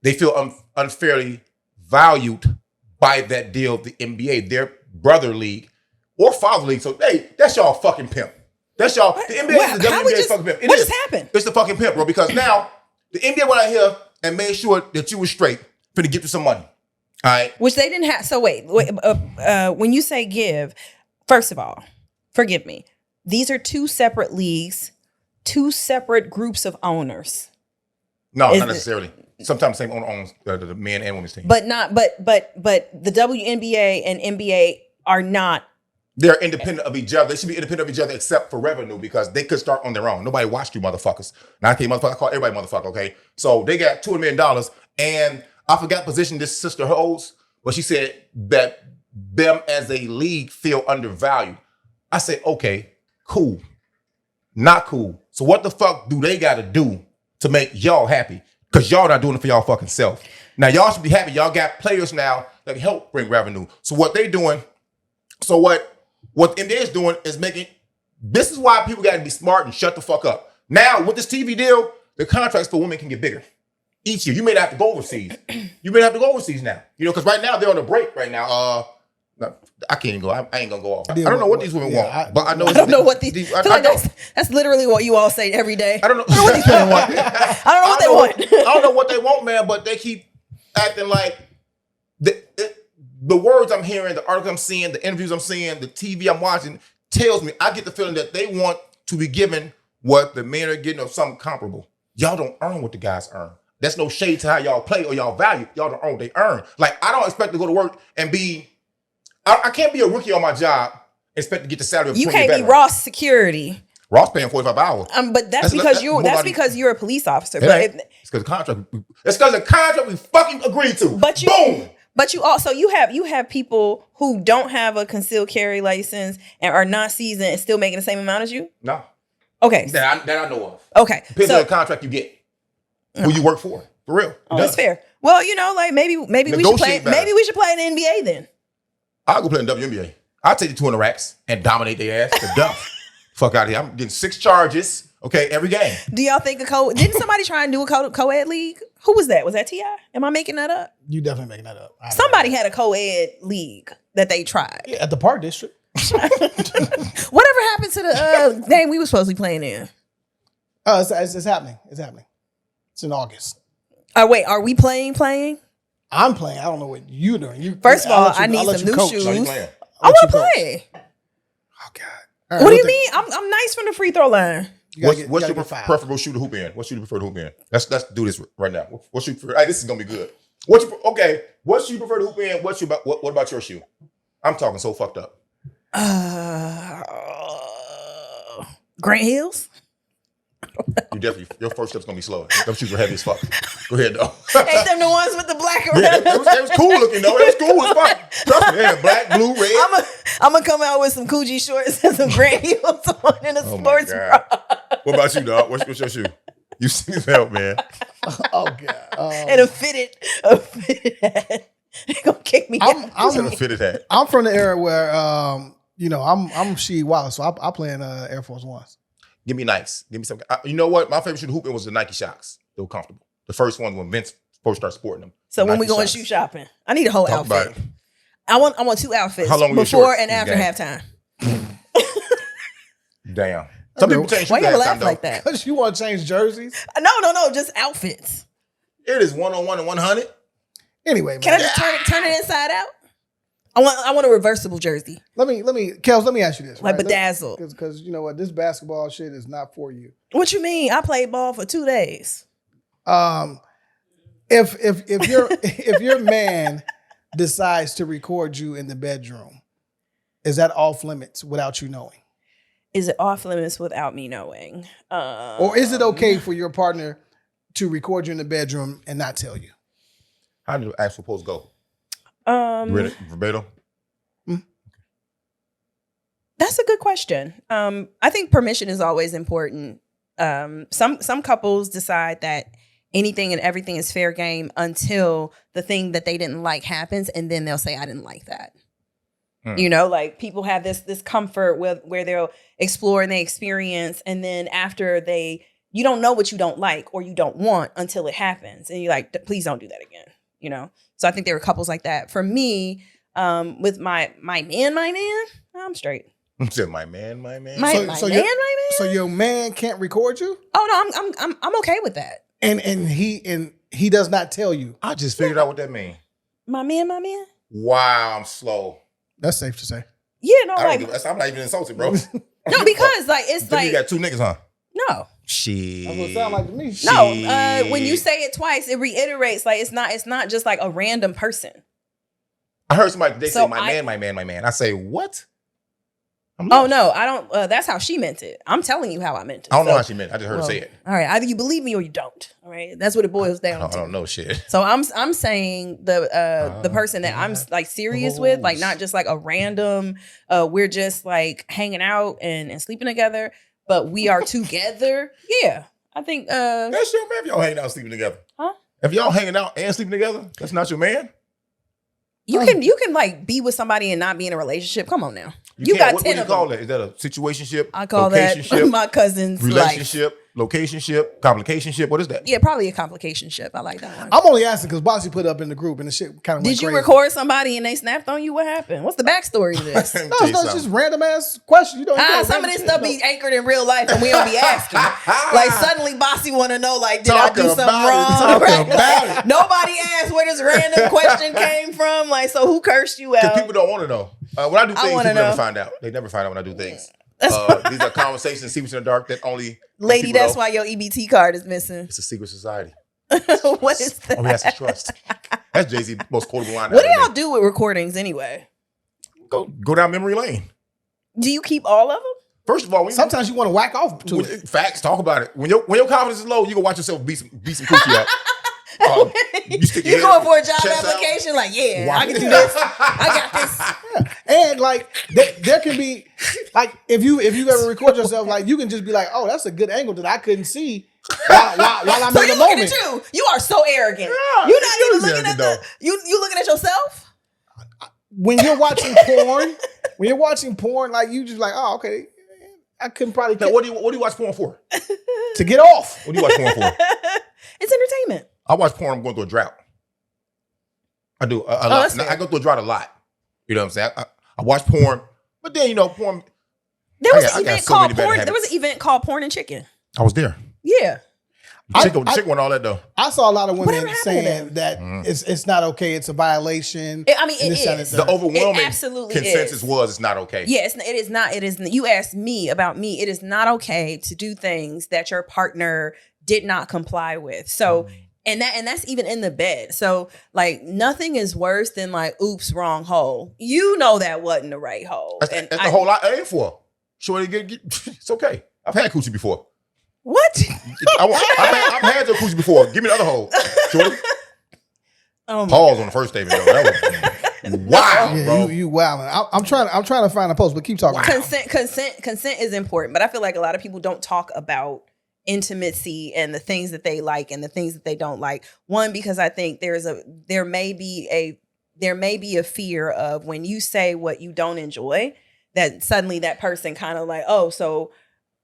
They feel unfairly valued by that deal of the NBA, their brother league or father league. So, hey, that's y'all fucking pimp. That's y'all. The NBA is the WNBA fucking pimp. What just happened? It's the fucking pimp, bro. Because now the NBA went out here and made sure that you were straight for to get you some money. All right. Which they didn't have. So wait. When you say give, first of all, forgive me. These are two separate leagues. Two separate groups of owners. No, not necessarily. Sometimes the same owner owns the men and women's team. But the WNBA and NBA are not. They're independent of each other. They should be independent of each other except for revenue because they could start on their own. Nobody watched you motherfuckers. Now I can't motherfucker. I call everybody motherfucker, okay? So they got $200 million, and I forgot the position this sister holds, but she said that them as a league feel undervalued. I said, okay, cool. Not cool. So what the fuck do they got to do to make y'all happy? Because y'all not doing it for y'all fucking self. Now y'all should be happy. Y'all got players now that can help bring revenue. So what they doing? So what the NBA is doing is making. This is why people got to be smart and shut the fuck up. Now with this TV deal, the contracts for women can get bigger each year. You may not have to go overseas. You may have to go overseas now. Because right now they're on a break right now. No, I can't even go. I ain't gonna go off. I don't know what these women want, but I know. I don't know what these. I feel like that's literally what you all say every day. I don't know. I don't know what these women want. I don't know what they want. I don't know what they want, man. But they keep acting like the words I'm hearing, the articles I'm seeing, the interviews I'm seeing, the TV I'm watching tells me. I get the feeling that they want to be given what the men are getting or something comparable. Y'all don't earn what the guys earn. That's no shade to how y'all play or y'all value. Y'all don't earn what they earn. Like I don't expect to go to work and be. I can't be a rookie on my job and expect to get the salary of you can't be Ross security. Ross paying $45 hours. But that's because you're a police officer. It's because the contract. It's because the contract we fucking agreed to. Boom. But you also you have people who don't have a concealed carry license and are not seasoned and still making the same amount as you. No. Okay. That I know of. Okay. Depends on the contract you get. Who you work for real. That's fair. Well, maybe we should play. Maybe we should play in the NBA then. I'll go play in WNBA. I'll take the 200 racks and dominate their ass to death. Fuck out of here. I'm getting 6 charges, okay, every game. Do y'all think didn't somebody try and do a co-ed league? Who was that? Was that T.I.? Am I making that up? You definitely making that up. Somebody had a co-ed league that they tried. Yeah, at the Park District. Whatever happened to the game we were supposed to be playing in? Oh, it's happening. It's happening. It's in August. Wait, are we playing? I'm playing. I don't know what you're doing. First of all, I need some new shoes. No, I want to play. Oh God! Right, what do you mean? I'm nice from the free throw line. What's your preferable shoe to hoop in? What shoe do you prefer to hoop in? Let's do this right now. What shoe? Hey, this is gonna be good. What shoe you prefer to hoop in? What about your shoe? I'm talking so fucked up. Grant Hills. Your first step's gonna be slow. Them shoes are heavy as fuck. Go ahead though. Ain't them the ones with the black around? Yeah, it was cool looking though. It was cool as fuck. Trust me, yeah, black, blue, red. I'm gonna come out with some Coogee shorts and some Grant Heels on in a sports bra. What about you, dog? What's your shoe? You see this help, man. Oh God. And a fitted hat. They gonna kick me out. I'm a fitted hat. I'm from the era where I'm Sheed Wallace, so I play in Air Force Ones. Give me Nikes. Give me some. You know what? My favorite shoe to hoop in was the Nike Shocks. They were comfortable. The first one when Vince first started sporting them. So when we going shoe shopping, I need a whole outfit. I want 2 outfits. How long before and after halftime. Damn. Some people change Why shoes you half the time, laugh though. like that? Because you want to change jerseys. No, just outfits. It is 101 and 100. Anyway, man. Can I just turn it inside out? I want a reversible jersey. Kels, let me ask you this. Like bedazzled. Because you know what? This basketball shit is not for you. What you mean? I played ball for 2 days. If your man decides to record you in the bedroom, is that off limits without you knowing? Is it off limits without me knowing? Or is it okay for your partner to record you in the bedroom and not tell you? How did the actual post go? You read it verbatim? That's a good question. I think permission is always important. Some couples decide that anything and everything is fair game until the thing that they didn't like happens, and then they'll say, I didn't like that. You know, like people have this comfort where they'll explore and they experience, and then after you don't know what you don't like or you don't want until it happens, and you're like, please don't do that again. You know, so I think there are couples like that. For me, with my man, I'm straight. You said my man. My man. So your man can't record you? Oh no, I'm okay with that. And he does not tell you. I just figured out what that means. My man. Wow, I'm slow. That's safe to say. Yeah, no, like I'm not even insulted, bro. no, because like it's like you got 2 niggas, huh? no. Shit. That's what it sounds like to me. No, when you say it twice, it reiterates like it's not just like a random person. I heard somebody say my man. I say what? Oh no, I don't. That's how she meant it. I'm telling you how I meant it. I don't know how she meant it. I just heard her say it. All right, either you believe me or you don't. All right, that's what it boils down to. I don't know shit. So I'm saying the person that I'm like serious with, like not just like a random. We're just like hanging out and sleeping together, but we are together. Yeah, I think that's your man. If y'all hanging out and sleeping together, huh? If y'all hanging out and sleeping together, that's not your man. You can like be with somebody and not be in a relationship. Come on now. You got 10 what do you of call them. that? Is that a situationship? I call that my cousin's relationship, locationship, complicationship. What is that? Yeah, probably a complicationship. I like that one. I'm only asking because Bossy put up in the group and the shit kind of Did you record somebody and they snapped on you? What happened? What's the backstory to this? No, it's just random ass questions. You don't. Some of this stuff be anchored in real life and we don't be asking. Like suddenly Bossy want to know, like, did I do something wrong? Right? Nobody asked where this random question came from. Like, so who cursed you out? Because people don't want to know. When I do things, people know. never find out. They never find out when I do things. These are conversations, secrets in the dark that only lady. That's why your EBT card is missing. It's a secret society. What is that? Oh, he has to trust. That's Jay-Z's most quotable line. What do y'all do with recordings anyway? Go down memory lane. Do you keep all of them? First of all, sometimes you want to whack off to it. Facts, talk about it. When your confidence is low, you can watch yourself beat some coochie out. You going for a job application? Like, yeah, I can do this. I got this. Yeah. And like, there can be like, if you ever record yourself, like you can just be like, oh, that's a good angle that I couldn't see while I'm so in the looking moment. at you are so arrogant. Yeah, you're not even looking at you looking at yourself. When you're watching porn, like you just like, oh, okay. I couldn't probably. Now, what do you watch porn for? To get off. What do you watch porn for? It's entertainment. I watch porn. I'm going through a drought. I do a lot. I go through a drought a lot. You know what I'm saying? I watch porn, but then porn. There was an event called porn. There was an event called Porn and Chicken. I was there. Yeah. Chicken won all that though. I saw a lot of women saying that it's not okay. It's a violation. I mean, it is. The overwhelming consensus was it's not okay. Yes, it is not. It is. You asked me about me. It is not okay to do things that your partner did not comply with. So, and that's even in the bed. So, like, nothing is worse than like, oops, wrong hole. You know that wasn't the right hole. That's the whole I aim for. Sure, it's okay. I've had coochie before. What? I've had your coochie before. Give me the other hole. Shorty. Pause on the first statement though. That was wow, yeah, bro. You wilding. I'm trying to find a post, but keep talking. Wow. Consent is important, but I feel like a lot of people don't talk about intimacy and the things that they like and the things that they don't like. One, because I think there may be a fear of when you say what you don't enjoy, that suddenly that person kind of like, oh, so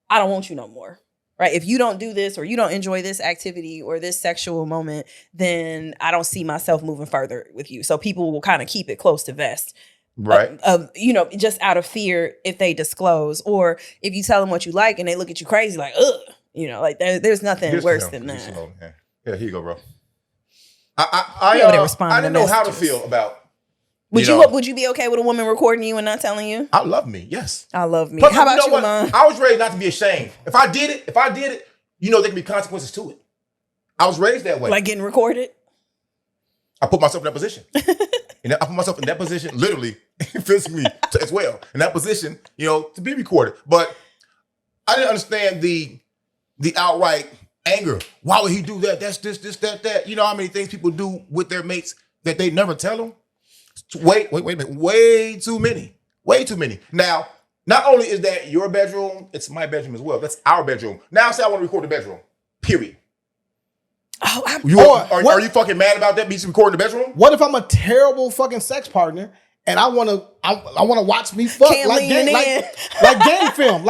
I don't want you no more. Right. If you don't do this or you don't enjoy this activity or this sexual moment, then I don't see myself moving further with you. So people will kind of keep it close to vest. Right. Just out of fear if they disclose, or if you tell them what you like and they look at you crazy, like, ugh, like there's nothing Here's worse to him, than 'cause he's that. slow, man. Yeah, here you go, bro. He over there responding I didn't to know how to messages. feel about. Would you be okay with a woman recording you and not telling you? I love me. Yes. I love me. Plus, How about know you, what? Mom? I was raised not to be ashamed. If I did it, there can be consequences to it. I was raised that way. Like getting recorded? I put myself in that position. And I put myself in that position, literally, physically as well. In that position, to be recorded. But I didn't understand the outright anger. Why would he do that? That's this, that. You know how many things people do with their mates that they never tell them? Wait a minute. Way too many. Now, not only is that your bedroom, it's my bedroom as well. That's our bedroom. Now say I want to record the bedroom. Period. Oh, are you fucking mad about that? Me recording the bedroom? What if I'm a terrible fucking sex partner and I want to watch me fuck Can't like lean in. like game film,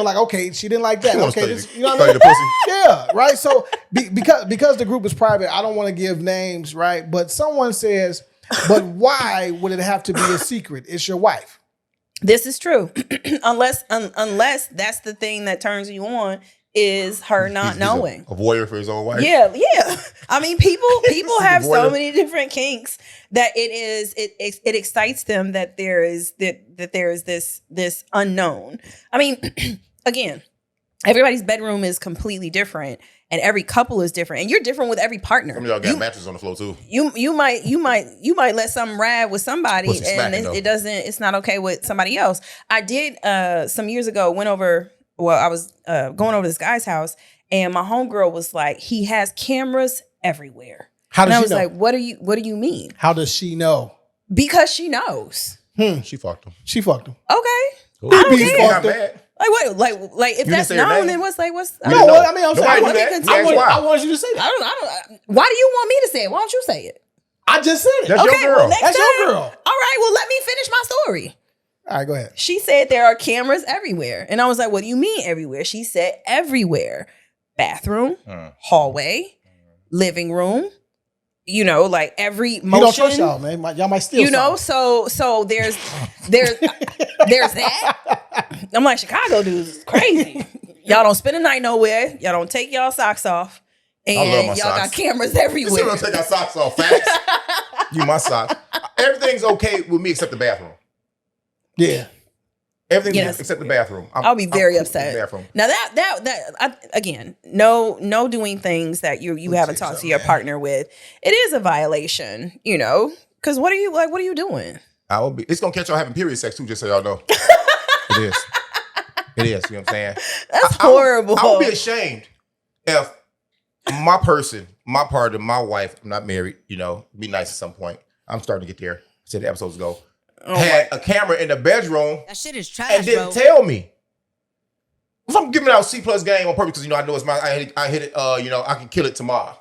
like okay, she didn't like that. Okay, this, you know what I Study mean? the pussy. Yeah, right. So because the group is private, I don't want to give names, right? But someone says, but why would it have to be a secret? It's your wife. This is true. unless that's the thing that turns you on, is her not knowing. A voyeur for his own wife. Yeah. I mean, people have so Voyeur. many different kinks that it excites them that there is this unknown. I mean, again, everybody's bedroom is completely different, and every couple is different, and you're different with every partner. Some of y'all got mattresses on the floor too. You might let something ride with somebody, Pussy and smacking, it's not okay with somebody else. I did some years ago I was going over to this guy's house, and my homegirl was like, he has cameras everywhere. How does and I she was know? like, what do you mean? How does she know? Because she knows. She fucked him. She fucked him. Okay. Cool. I don't He care. Not mad. Like what? Like if You that's didn't say her known, name. then what's? No, didn't know. I mean, I'm Nobody saying, do that. I That's want- why. I want you to say that. I don't. Why do you want me to say it? Why don't you say it? I just said it. That's your girl. Well, next That's your time. girl. All right. Well, let me finish my story. All right, go ahead. She said there are cameras everywhere. And I was like, what do you mean everywhere? She said everywhere. Bathroom, hallway, living room, like every motion. You don't trust y'all, man. Y'all might steal something. So there's that. I'm like, Chicago dudes is crazy. Y'all don't spend the night nowhere. Y'all don't take y'all socks off. I love And my y'all socks. got cameras You everywhere. still don't take our socks off. Facts. You my socks. Everything's okay with me except the bathroom. Yeah. Everything Yes. except the bathroom. I'll be very I'm cool with the upset. bathroom. Now again, no doing things that you haven't talked to your partner with. It is a violation, because what are you doing? I will be. It's gonna catch y'all having period sex too, just so y'all know. It is. It is. You know what I'm saying? That's horrible. I would be ashamed if my person, my partner, my wife, I'm not married, be nice at some point. I'm starting to get there. I said the episodes ago. Had a camera in the bedroom That shit is trash, and didn't bro. tell me. If I'm giving out C+ game on purpose because I know it's my I hit it, I can kill it tomorrow.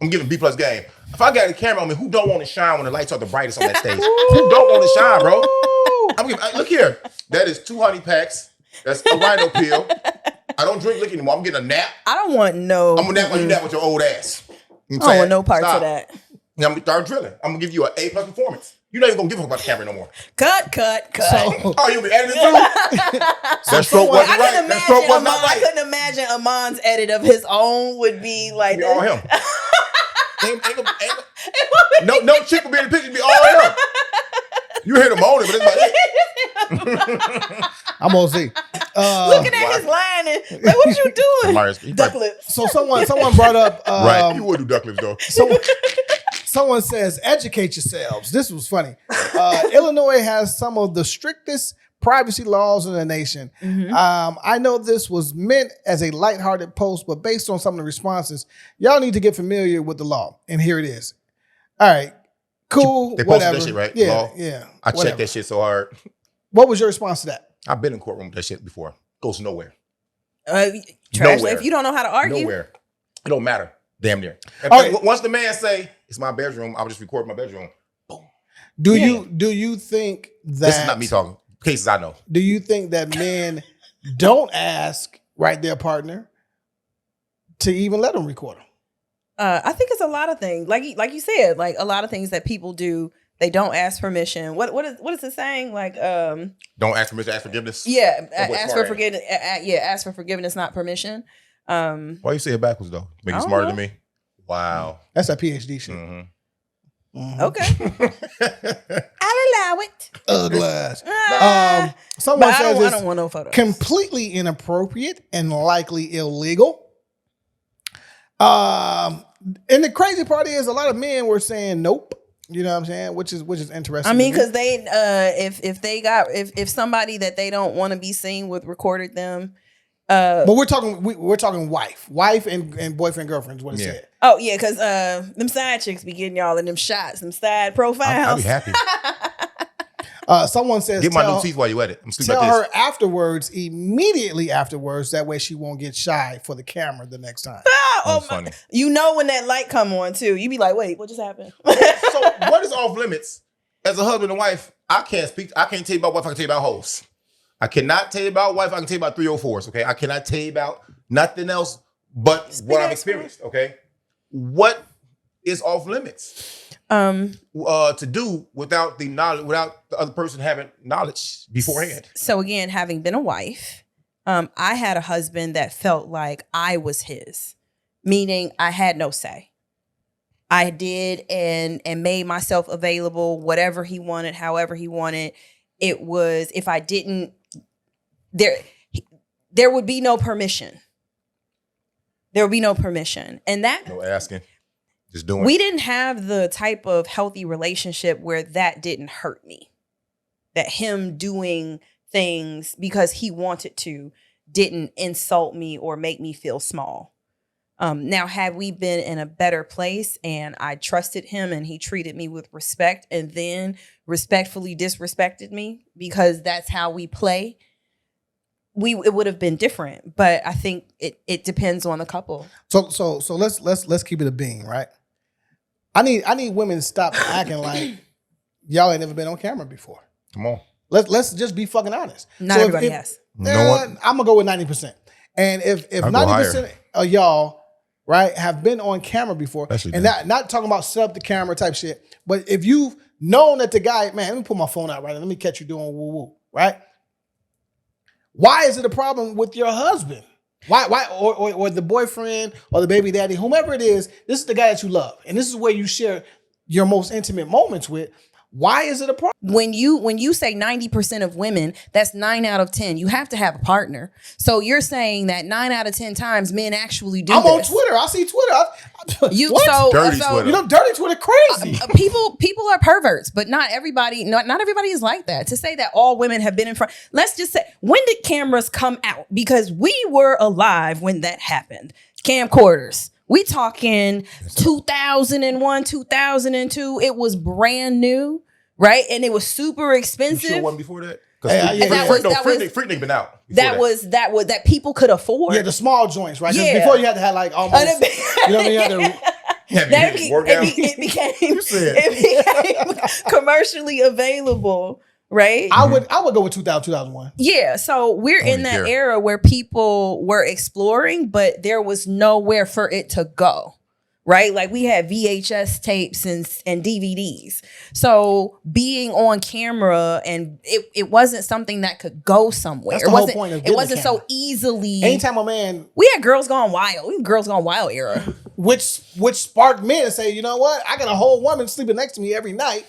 I'm giving B+ game. If I got a camera on me, who don't want to shine when the lights are the brightest on that stage? Who don't want to shine, bro? I'm giving, look here. That is 2 honey packs. That's a rhino pill. I don't drink liquor anymore. I'm getting a nap. I don't want no. I'm gonna nap when you nap with your old ass. You know I don't want no parts Stop. of that. I'm gonna start drilling. I'm gonna give you an A+ performance. You're not even gonna give a fuck about the camera no more. Cut. So, Oh, you be editing too? That stroke wasn't right. That stroke was not I right. couldn't imagine Amon's edit of his own would be like Be all him. No chick will be in the picture. Be all him. You hear the moaning, but that's about it. I'm gonna see. looking at his line and like, what are you doing? Myers, he Duck probably- lips. So someone brought up. Right. You would do duck lips though. Someone says, educate yourselves. This was funny. Illinois has some of the strictest privacy laws in the nation. I know this was meant as a lighthearted post, but based on some of the responses, y'all need to get familiar with the law. And here it is. All right. Cool. They posted whatever. that shit, right? Yeah. Law? Yeah. I whatever. checked that shit so hard. What was your response to that? I've been in courtroom with that shit before. Goes nowhere. Trash. Nowhere. If you don't know how to argue, Nowhere. It don't matter. Damn near. All right. Once the man say it's my bedroom, I'll just record my bedroom. Do you think that This is not me talking. Cases I know. Do you think that men don't ask their partner to even let them record them? I think it's a lot of things. Like you said, like a lot of things that people do They don't ask permission. What is it saying? Like, Don't ask permission, ask forgiveness. yeah, boy ask smart for forgiveness. Yeah, ask for forgiveness, not permission. Why you say it backwards though? Make I you don't smarter know. than me. Wow. That's a PhD shit. Mhm. Okay, I'll allow it. Ugly ass. But Someone I says don't it's want no photos. completely inappropriate and likely illegal. And the crazy part is a lot of men were saying nope. You know what I'm saying? Which is interesting. I mean, to me. because they, if somebody that they don't want to be seen with recorded them. But we're talking wife and boyfriend girlfriend is what it Yeah. said. Oh yeah, because them side chicks be getting y'all in them shots, them side I'll profiles. be happy. Someone says Get my new teeth while you at it. I'm sleeping tell like her afterwards, immediately afterwards. That way she won't get shy for the camera the next time. Oh That's my! funny. You know when that light come on too, you be like, wait, what just happened? this. So what is off limits? As a husband and wife, I can't tell you about wife, I can tell you about hoes. I cannot tell you about wife, I can tell you about 304s, okay? I cannot tell you about nothing else but what I've experienced, okay? What is off limits? To do without the knowledge, without the other person having knowledge beforehand. So again, having been a wife, I had a husband that felt like I was his, meaning I had no say. I did and made myself available, whatever he wanted, however he wanted. It was, if I didn't, there would be no permission. There would be no permission. And that No asking, just doing. we didn't have the type of healthy relationship where that didn't hurt me. That him doing things because he wanted to didn't insult me or make me feel small. Now, had we been in a better place and I trusted him and he treated me with respect and then respectfully disrespected me because that's how we play, it would have been different. But I think it depends on the couple. So let's keep it a being, right? I need women to stop acting like y'all ain't never been on camera before. Come on. Let's just be fucking honest. Not everybody has. No one. I'm gonna go with 90%. And if I'll go 90% of y'all, right, have been on camera before, Especially and them. not talking about set up the camera type shit, but if you've known that the guy, man, let me put my phone out right now, let me catch you doing woo woo, right? Why is it a problem with your husband? Why or the boyfriend or the baby daddy, whomever it is, this is the guy that you love, and this is where you share your most intimate moments with. Why is it a problem? When you say 90% of women, that's 9 out of 10. You have to have a partner. So you're saying that 9 out of 10 times men actually do I'm on this. Twitter. I see Twitter. You What? so Dirty so Twitter. You know, dirty Twitter crazy. people are perverts, but not everybody is like that. To say that all women have been in front, let's just say, when did cameras come out? Because we were alive when that happened. Camcorders. We talking 2001, 2002. It was brand new, right? And it was super You expensive. sure it wasn't before that? Freak nigga been out. That people could afford. Yeah, the small joints, right? 'Cause Yeah. before you had to have like almost, you know what I mean? You had to, It became commercially available, right? I would go with 2000, 2001. Yeah, so we're in that care. era where people were exploring, but there was nowhere for it to go, right? Like we had VHS tapes and DVDs. So being on camera, and it wasn't something that could go somewhere. That's the whole point of It getting wasn't the so camera. easily. Anytime a man, We had Girls Gone Wild. We had Girls Gone Wild era. which sparked men to say, you know what? I got a whole woman sleeping next to me every night.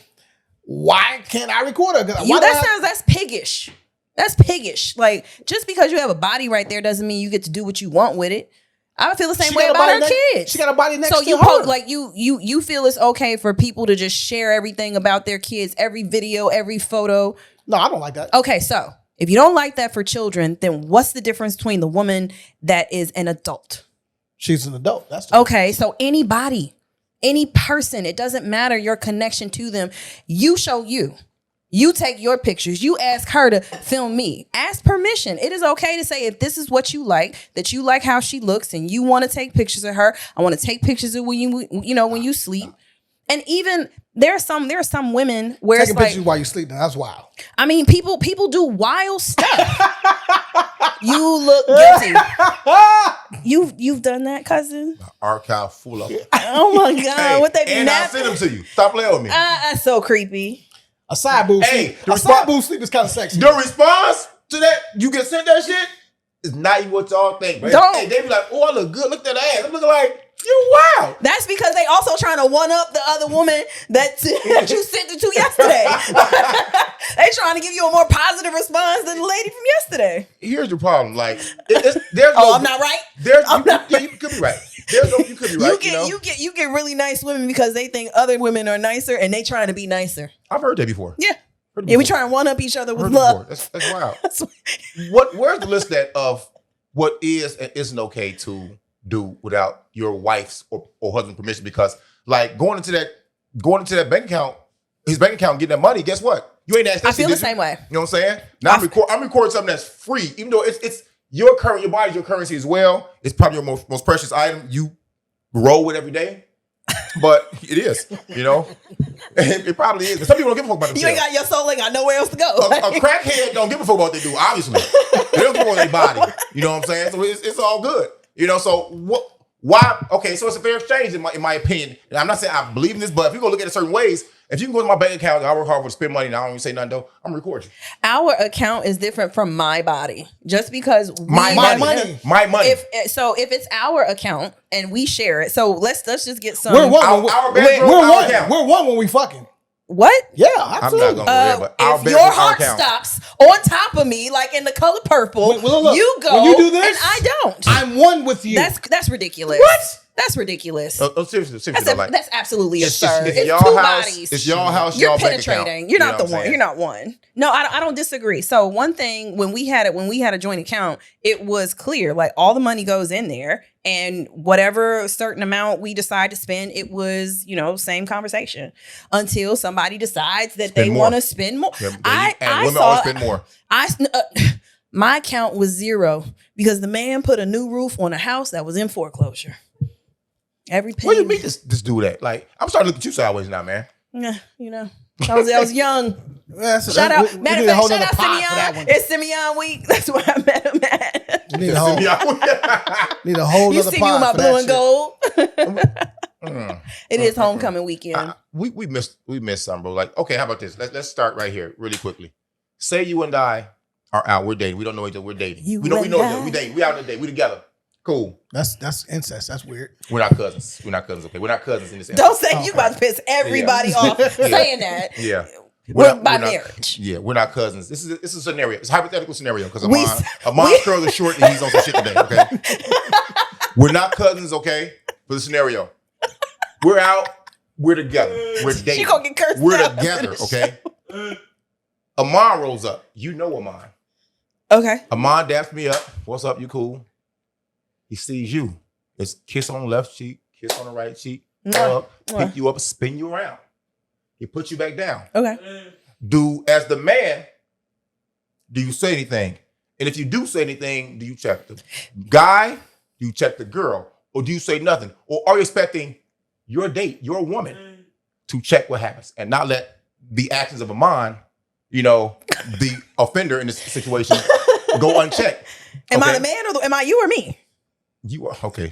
Why can't I record her? That's piggish. That's piggish. Like, just because you have a body right there doesn't mean you get to do what you want with it. I feel the same way about her kids. She got a body next so to you her. you feel it's okay for people to just share everything about their kids, every video, every photo. No, I don't like that. Okay, so if you don't like that for children, then what's the difference between the woman that is an adult? She's an adult. That's the Okay, so anybody, any person, it doesn't matter your connection to them. You show you. You take your pictures. You ask her to film me. Ask permission. It is okay to say, if this is what you like, that you like how she looks and you want to take pictures of her. I want to take pictures of when you sleep. And even there are some women where Taking it's like, pictures while you're sleeping. That's wild. I mean, people do wild stuff. You look guilty. You've done that, cousin? Archive full of it. Oh my God. Hey, What they be and I'll napping? send them to you. Stop playing with me. That's so creepy. A side boob Hey, sleep. the A side boob sleep is kind of sexy. The response to that, you get sent that shit, is not even what y'all think, man. Don't. Hey, they be like, oh, I look good. Look at that ass. I'm looking like, you wow. That's because they also trying to one up the other woman that you sent it to yesterday. They trying to give you a more positive response than the lady from yesterday. Here's the problem. Like, there's I'm not right. You could be right. You could be right. You get really nice women because they think other women are nicer and they trying to be nicer. I've heard that before. Yeah. We try and one up each other with love. That's wild. Where's the list of what is and isn't okay to do without your wife's or husband's permission? Because like going into that bank account, his bank account, getting that money, guess what? You ain't asked. I feel the same way. You know what I'm saying? Now I'm recording something that's free, even though it's your body's your currency as well. It's probably your most precious item you roll with every day. But it is, you know? It probably is. Some people don't give a fuck about themselves. You ain't got your soul, ain't got nowhere else to go. A crackhead don't give a fuck about what they do, obviously. They don't give a fuck about their body. You know what I'm saying? So it's all good. You know, so why? Okay, so it's a fair exchange in my opinion. And I'm not saying I believe in this, but if you go look at it certain ways, if you can go to my bank account and I work hard for to spend money and I don't even say nothing though, I'm recording you. Our account is different from my body. Just because my money. If it's our account and we share it, so let's just get some. We're one. We're We're one when we fucking. What? Yeah, I'm absolutely. not gonna worry, but if your heart stops on top of me, like in the color purple, look, you go when you do this, and I don't. I'm one with you. That's ridiculous. What? That's ridiculous. Seriously, That's absolutely absurd. It's your two house, bodies. It's your house. You're your bank penetrating. account. You're not know the what I'm one. saying? You're not one. No, I don't disagree. So one thing when we had a joint account, it was clear like all the money goes in there, and whatever certain amount we decide to spend, it was same conversation until somebody decides that they want to spend more. Yeah, I women saw always spend more. My account was zero because the man put a new roof on a house that was in foreclosure. Every penny. What do you mean this dude that? Like, I'm starting to look at you sideways now, man. Yeah, I was young. Shout out. Matter of fact, shout out Simeon. It's Simeon week. That's where I met him at. Need a whole You other see me with my pod blue and shit. gold. It is homecoming weekend. We missed something, bro. Like, okay, how about this? Let's start right here, really quickly. Say you and I are out. We're dating. We don't know each other. We're dating. We know each other. We date. We out on a date. We together. Cool. That's incest. That's weird. We're not cousins. Okay. We're not cousins in this. Don't say you about to piss everybody off saying that. Yeah. We're by marriage. Yeah, we're not cousins. This is a scenario. It's a hypothetical scenario because Amon's curls are short and he's on some shit today. Okay. We're not cousins. Okay. For the scenario, we're out. We're together. We're dating. She gonna get cursed. We're together. Okay. Amon rolls up. You know Amon. Okay. Amon daps me up. What's up? You cool? He sees you. It's kiss on the left cheek, kiss on the right cheek, pick you up, spin you around. He puts you back down. Okay. As the man, do you say anything? And if you do say anything, do you check the guy? Do you check the girl? Or do you say nothing? Or are you expecting your date, your woman, to check what happens and not let the actions of Amon, the offender in this situation, go unchecked? Am I the man or am I you or me? You are okay.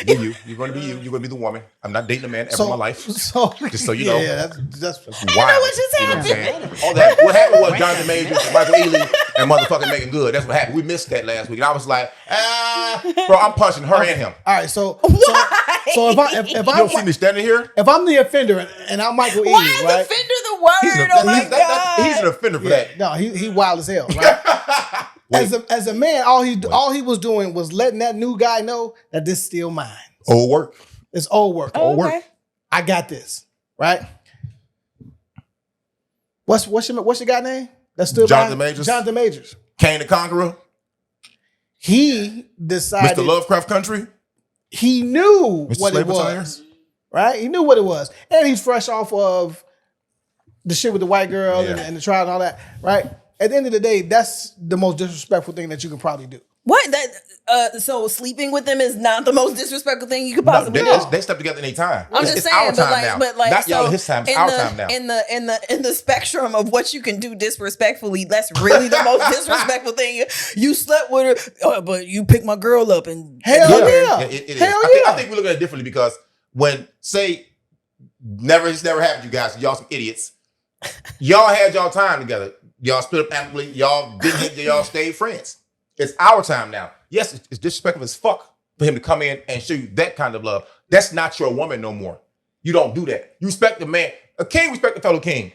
You're going to be you. You're going to be the woman. I'm not dating a man ever in my life. Just so you know. Yeah, that's wild. I know what just happened. You know what I'm saying? All that. What happened was Jonathan Majors, Michael Ealy, and motherfucking Megan Good. That's what happened. We missed that last week. And I was like, bro, I'm punching her and him. All right, so if You don't see me standing here? if I'm the offender and I'm Michael Ealy, Why is right? offender the word? Oh my God. He's an offender for that. No, he wild as hell, right? As a man, all he was doing was letting that new guy know that this is still mine. Old work. It's old work. Oh, Old okay. work. I got this, right? What's your guy name? That's still Jonathan Majors. Jonathan Majors. Kane the Conqueror. He decided. Mr. Lovecraft Country. He knew Mr. what it Slave Attire? was, right? He knew what it was, and he's fresh off of the shit with the white girl and the trial and all that, right? At the end of the day, that's the most disrespectful thing that you can probably do. What? So sleeping with them is not the most disrespectful thing you could possibly do. They step together in their time. I'm just it's saying, our time now. Not y'all his time. It's our time now. In the spectrum of what you can do disrespectfully, that's really the most disrespectful thing. You slept with her, but you picked my girl up and hell yeah. It is. Hell I think we look at it differently because when it's never happened to you guys. Y'all some idiots. Y'all had y'all time together. Y'all split up amicably. Y'all didn't hit. Y'all stayed friends. It's our time now. Yes, it's disrespectful as fuck for him to come in and show you that kind of love. That's not your woman no more. You don't do that. You respect the man. A king respect the fellow king.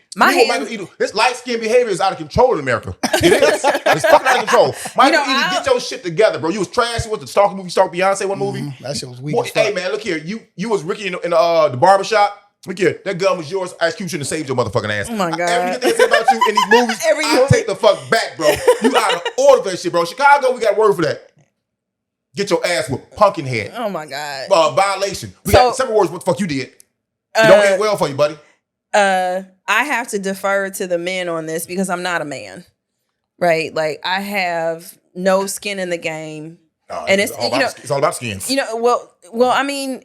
This light-skinned behavior is out of control in America. It is. It's fucking out of control. Michael Ealy, get your shit together, bro. You was trash. You was the stalker movie, stalk Beyonce one movie. That shit was weak. Boy, hey, man, look here. You was Ricky in the barbershop. Look here, that gun was yours. Ice Cube shouldn't have saved your motherfucking ass. Oh my God. Everything they say about you in these movies, I take the fuck back, bro. You out of order for that shit, bro. Chicago, we got a word for that. Get your ass with pumpkin head. Oh my God. Violation. We got several words what the fuck you did. It don't end well for you, buddy. I have to defer to the men on this because I'm not a man. Right? Like I have no skin in the game. And it's all about skins. Well, I mean,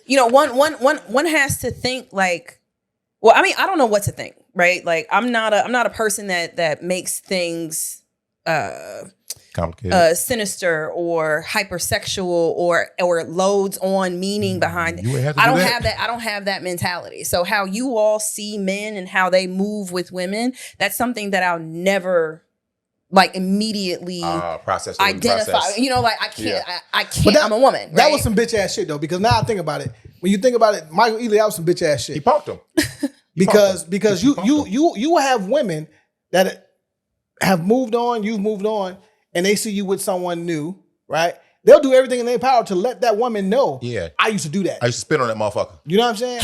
one has to think like, well, I mean, I don't know what to think, right? Like, I'm not a person that makes things complicated, sinister or hypersexual or loads on meaning behind it. I don't have that mentality. So how you all see men and how they move with women, that's something that I'll never like immediately process identify. Process. I can't. Yeah. I can't. I'm a woman. Right? That was some bitch ass shit though. Because now I think about it. When you think about it, Michael Ealy, that was some bitch ass shit. He punked him. because you have women that have moved on. You've moved on, and they see you with someone new, right? They'll do everything in their power to let that woman know. Yeah, I used to do that. I used to spit on that motherfucker. You know what I'm saying?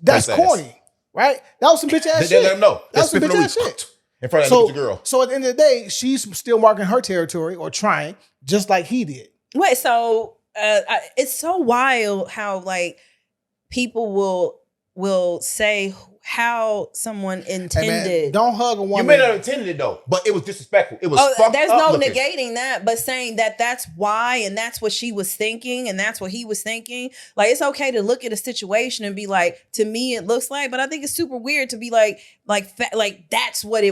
That's corny, right? That was some bitch ass shit. They let him know. That was some bitch ass shit. In front of the girl. So at the end of the day, she's still marking her territory or trying, just like he did. Wait, so it's so wild how like people will say how someone intended. Hey man, don't hug a woman. You may not have intended it though, but it was disrespectful. It was fucked there's up no looking. negating that, but saying that that's why and that's what she was thinking and that's what he was thinking. Like it's okay to look at a situation and be like, to me it looks like, but I think it's super weird to be like that's what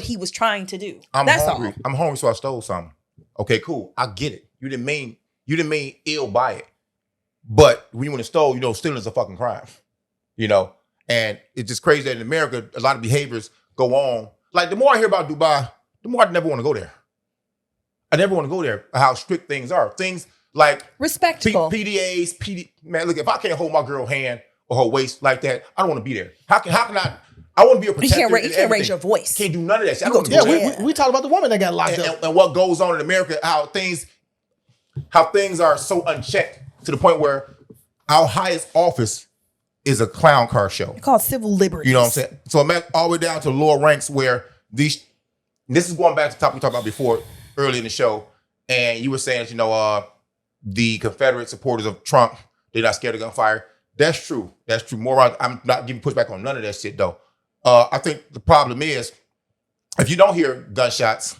he was trying to do. That's hungry. All. I'm hungry, so I stole something. Okay, cool. I get it. You didn't mean ill by it, but when you want to steal, stealing is a fucking crime. And it's just crazy that in America, a lot of behaviors go on. Like, the more I hear about Dubai, the more I never want to go there. I never want to go there, how strict things are. Things like respectful. PDAs, man, look, if I can't hold my girl hand or her waist like that, I don't want to be there. How can I want to be a protector. You can't raise your voice. Can't do none of that shit. We talk about the woman that got locked up. And what goes on in America, how things are so unchecked to the point where our highest office is a clown car show. It's called civil liberties. You know what I'm saying? So I'm all the way down to the lower ranks where this is going back to the topic we talked about before, early in the show. And you were saying, the Confederate supporters of Trump, they're not scared of gunfire. That's true. I'm not giving pushback on none of that shit, though. I think the problem is, if you don't hear gunshots,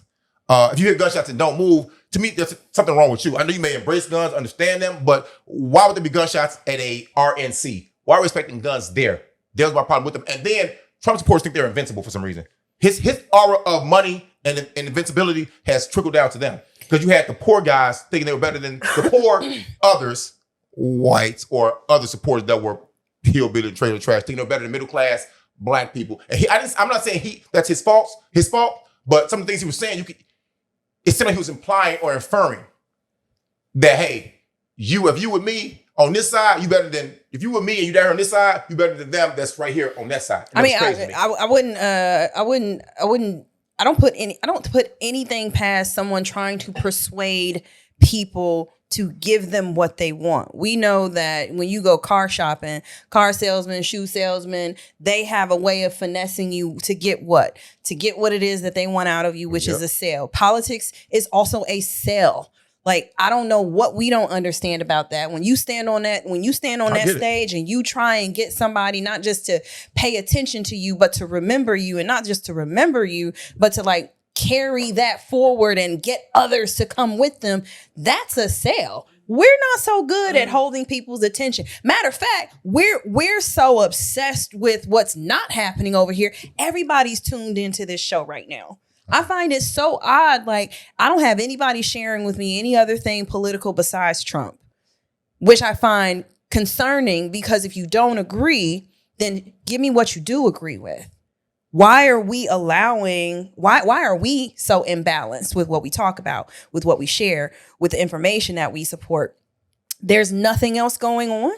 if you hear gunshots and don't move, to me, there's something wrong with you. I know you may embrace guns, understand them, but why would there be gunshots at a RNC? Why are we respecting guns there? There's my problem with them. And then Trump supporters think they're invincible for some reason. His aura of money and invincibility has trickled down to them. Because you had the poor guys thinking they were better than the poor others, whites or other supporters that were hillbilly, trailer trash, thinking they were better than middle class black people. And I'm not saying that's his fault, but some of the things he was saying, it seemed like he was implying or inferring that, hey, if you with me on this side, you better than, if you with me and you down here on this side, you better than them that's right here on that side. And I don't put anything past someone trying to persuade people to give them what they want. We know that when you go car shopping, car salesmen, shoe salesmen, they have a way of finessing you to get what? To get what it is that they want out of you, which is a sale. Politics is also a sale. Like, I don't know what we don't understand about that. When you stand on that stage and you try and get somebody not just to pay attention to you, but to remember you, and not just to remember you, but to like carry that forward and get others to come with them, that's a sale. We're not so good at holding people's attention. Matter of fact, we're so obsessed with what's not happening over here. Everybody's tuned into this show right now. I find it so odd. Like, I don't have anybody sharing with me any other thing political besides Trump, which I find concerning, because if you don't agree, then give me what you do agree with. Why are we why are we so imbalanced with what we talk about, with what we share, with the information that we support? There's nothing else going on?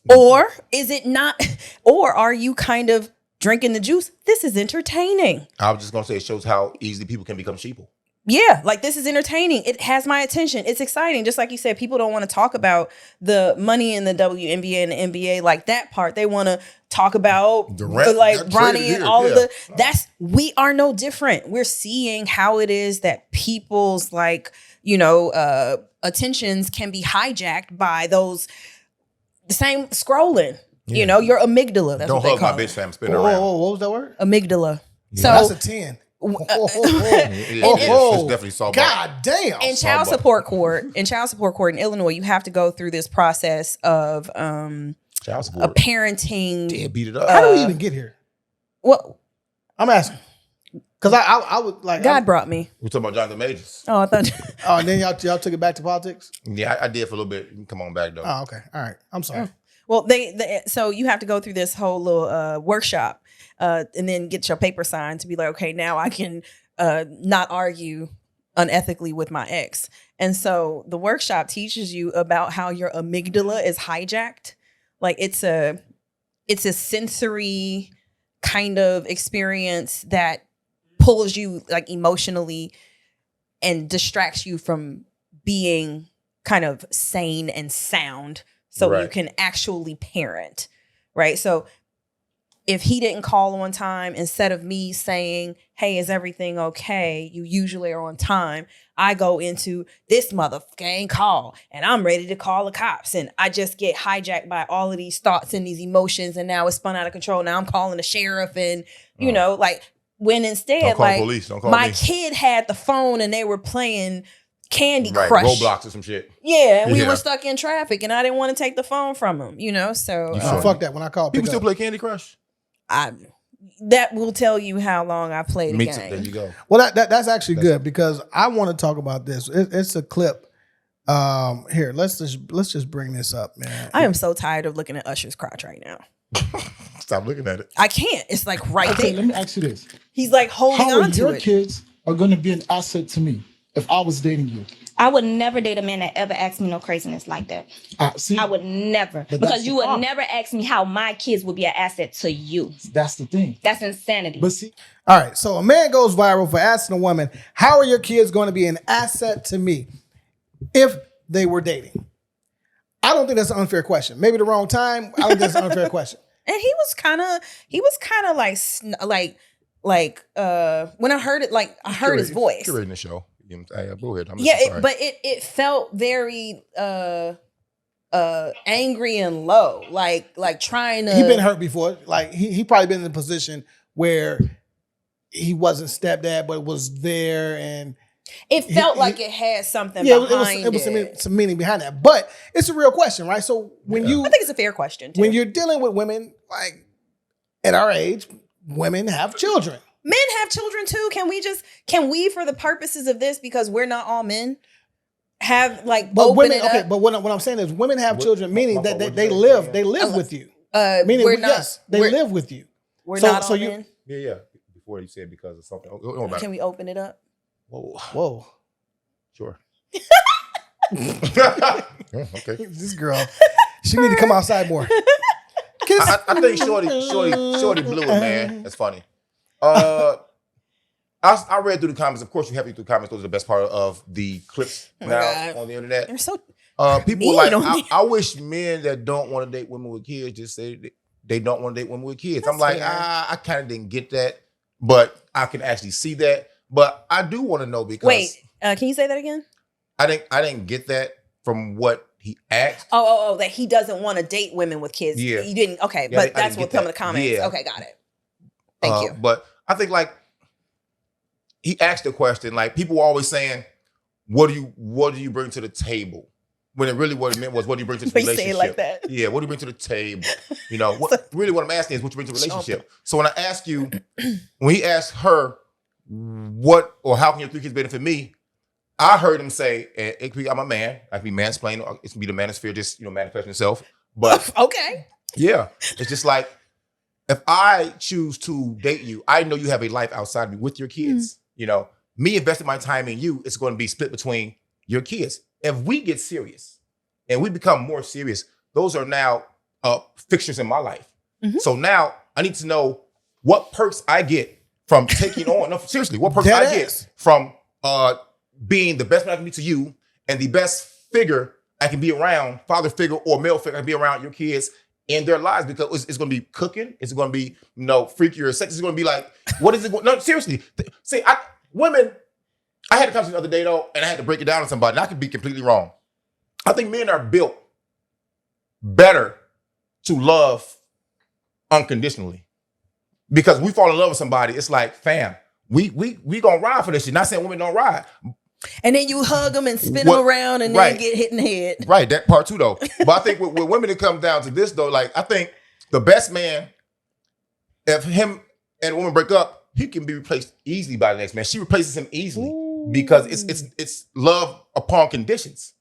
Or is it not? Or are you kind of drinking the juice? This is entertaining. I was just going to say, it shows how easily people can become sheeple. Yeah, like, this is entertaining. It has my attention. It's exciting. Just like you said, people don't want to talk about the money in the WNBA and the NBA, like that part. They want to talk about Bronny and all of we are no different. We're seeing how it is that people's attentions can be hijacked by those same scrolling. Yeah. Your amygdala. That's don't what they hug call my it. bitch, fam. Spin her around. What was that word? Amygdala. Yeah. So That's a 10. It's definitely solved. God damn. in child support court in Illinois, you have to go through this process of child support. a parenting. Yeah, beat it up. How do we even get here? Well, I'm asking. Because I would like. God brought me. We're talking about Jonathan Majors. Oh, I thought. Oh, and then y'all took it back to politics? Yeah, I did for a little bit. You can come on back, though. Oh, okay. All right. I'm sorry. Well, so you have to go through this whole little workshop, and then get your paper signed to be like, okay, now I can not argue unethically with my ex. And so the workshop teaches you about how your amygdala is hijacked. Like, it's a sensory kind of experience that pulls you, like, emotionally and distracts you from being kind of sane and sound, so you can actually parent, right? So if he didn't call on time, instead of me saying, hey, is everything okay? You usually are on time. I go into, this motherfucker ain't call, and I'm ready to call the cops. And I just get hijacked by all of these thoughts and these emotions. And now it's spun out of control. Now I'm calling the sheriff, and, when instead, Don't call police. Don't call my me. kid had the phone and they were playing Candy Crush. Roblox or some shit. Yeah, and we were stuck in traffic, and I didn't want to take the phone from him, so. Fuck that. When I call people still play Candy Crush? That will tell you how long I played the game. There you go. Well, that's actually good, because I want to talk about this. It's a clip. Here, let's just bring this up, man. I am so tired of looking at Usher's crotch right now. Stop looking at it. I can't. It's like right there. Let me ask you this. He's like holding How on to your it. kids are going to be an asset to me if I was dating you? I would never date a man that ever asked me no craziness like that. See, I would never. But Because that's you the would problem. never ask me how my kids would be an asset to you. That's the thing. That's insanity. But see, All right, so a man goes viral for asking a woman, how are your kids going to be an asset to me if they were dating? I don't think that's an unfair question. Maybe the wrong time. I don't think that's an unfair question. And he was kind of like when I heard it, like I heard his voice. Curating the show. Go ahead. But it felt very angry and low, like trying to. He's been hurt before. Like he probably been in a position where he wasn't stepdad, but was there, and it felt like it had something yeah, behind it was some meaning behind that. But it's a real question, right? So when I think it's a fair question too. when you're dealing with women, like at our age, women have children. Men have children too. Can we, for the purposes of this, because we're not all men, have like But open women, it up? okay. But what I'm saying is, women have children, meaning my that fault, they what'd you live say? with you. Meaning they live with you. We're So- not so all you- men. Yeah. Before you said because of something. Don't worry about Can it. we open it up? Whoa, Sure. Okay. this girl, she need to come outside more. I think Shorty blew it, man. That's funny. I read through the comments. Of course, you have to read through the comments. Those are the best part of the clips Oh my now God. on the internet. You're so People mean like, on me. I wish men that don't want to date women with kids just say they don't want to date women with kids. I'm like, fair. I kind of didn't get that, but I can actually see that. But I do want to know because wait. Can you say that again? I didn't get that from what he asked. Oh, that he doesn't want to date women with kids. Yeah. You didn't. Okay, Yeah, I but that's didn't what get some of the that. comments. Yeah. Okay, got it. Thank you. But I think like he asked the question, like people were always saying, what do you bring to the table? When it really what it meant was, what do you bring to the relationship? Say it like that. Yeah, what do you bring to the table? You know, what I'm asking is what you bring to the relationship. So when I ask you, when he asked her, what or how can your 3 kids benefit me? I heard him say, and it could be, I'm a man, I can be mansplaining, it can be the manosphere just, manifesting itself. But okay. Yeah, it's just like, if I choose to date you, I know you have a life outside of me with your kids. Me investing my time in you, it's going to be split between your kids. If we get serious and we become more serious, those are now fixtures in my life. Mm-hmm. So now I need to know what perks I get from taking on. No, seriously, what perks I get from being the best man I can be to you and the best figure I can be around, father figure or male figure I can be around your kids in their lives, because it's going to be cooking. It's going to be, freakier sex. It's going to be like, what is it going? No, seriously. See, women, I had a conversation the other day though, and I had to break it down to somebody, and I could be completely wrong. I think men are built better to love unconditionally, because we fall in love with somebody. It's like, fam, we gonna ride for this shit. Not saying women don't ride. And then you hug them and spin them around and then get hit in the head. Right, that part too though. But I think with women, it comes down to this though. Like, I think the best man, if him and a woman break up, he can be replaced easily by the next man. She replaces him easily because it's love upon conditions.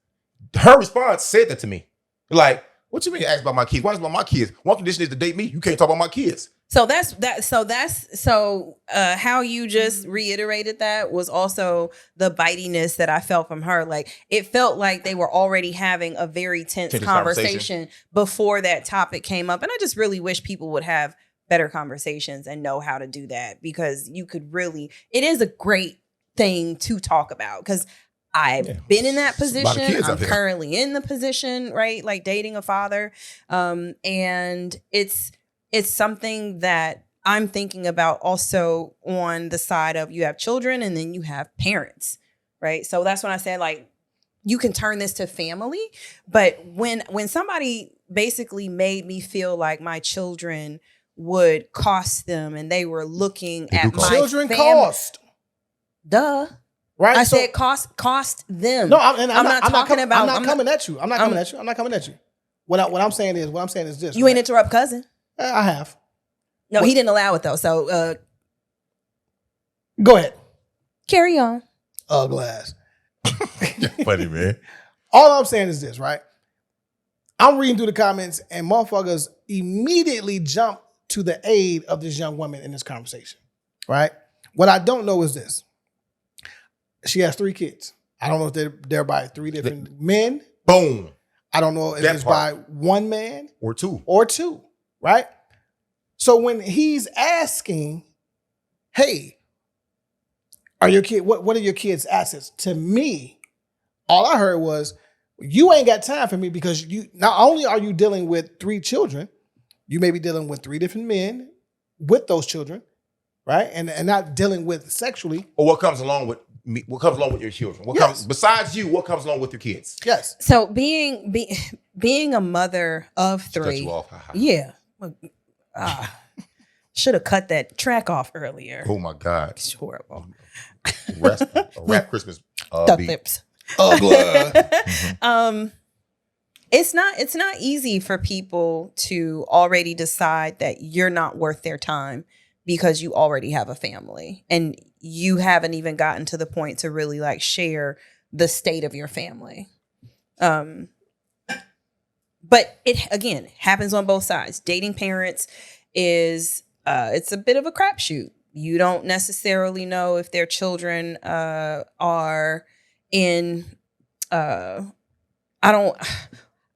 Her response said that to me. Like, what you mean ask about my kids? Why is about my kids? One condition is to date me. You can't talk about my kids. So how you just reiterated that was also the bitiness that I felt from her. Like, it felt like they were already having a very tense conversation before that topic came up. And I just really wish people would have better conversations and know how to do that, because you could really, it is a great thing to talk about, because I've been in that position. I'm currently in the position, right? Like dating a father. And it's something that I'm thinking about also on the side of, you have children and then you have parents, right? So that's when I said, like, you can turn this to family. But when somebody basically made me feel like my children would cost them and they were looking at my children family. Duh. Right. I said cost them. No, I'm not coming at you. I'm not coming at you. What I'm saying is this. You ain't interrupt cousin. I have. No, he didn't allow it though. So go ahead. Carry on. Glass. Funny, man. All I'm saying is this, right? I'm reading through the comments and motherfuckers immediately jump to the aid of this young woman in this conversation, right? What I don't know is this. She has 3 kids. I don't know if they're by 3 different men. Boom. I don't know if it's by 1 man. Or 2. Right? So when he's asking, hey, are your kid, what are your kids' assets? To me, all I heard was, you ain't got time for me, because you not only are you dealing with 3 children, you may be dealing with 3 different men with those children, right? And not dealing with sexually. Or what comes along with me, what comes along with your children? What comes besides you? What comes along with your kids? Yes. So being a mother of 3, yeah, should have cut that track off earlier. Oh my God, it's horrible. Rap Christmas duck lips. It's not easy for people to already decide that you're not worth their time because you already have a family and you haven't even gotten to the point to really like share the state of your family. But it, again, happens on both sides. Dating parents is, it's a bit of a crapshoot. You don't necessarily know if their children are in, I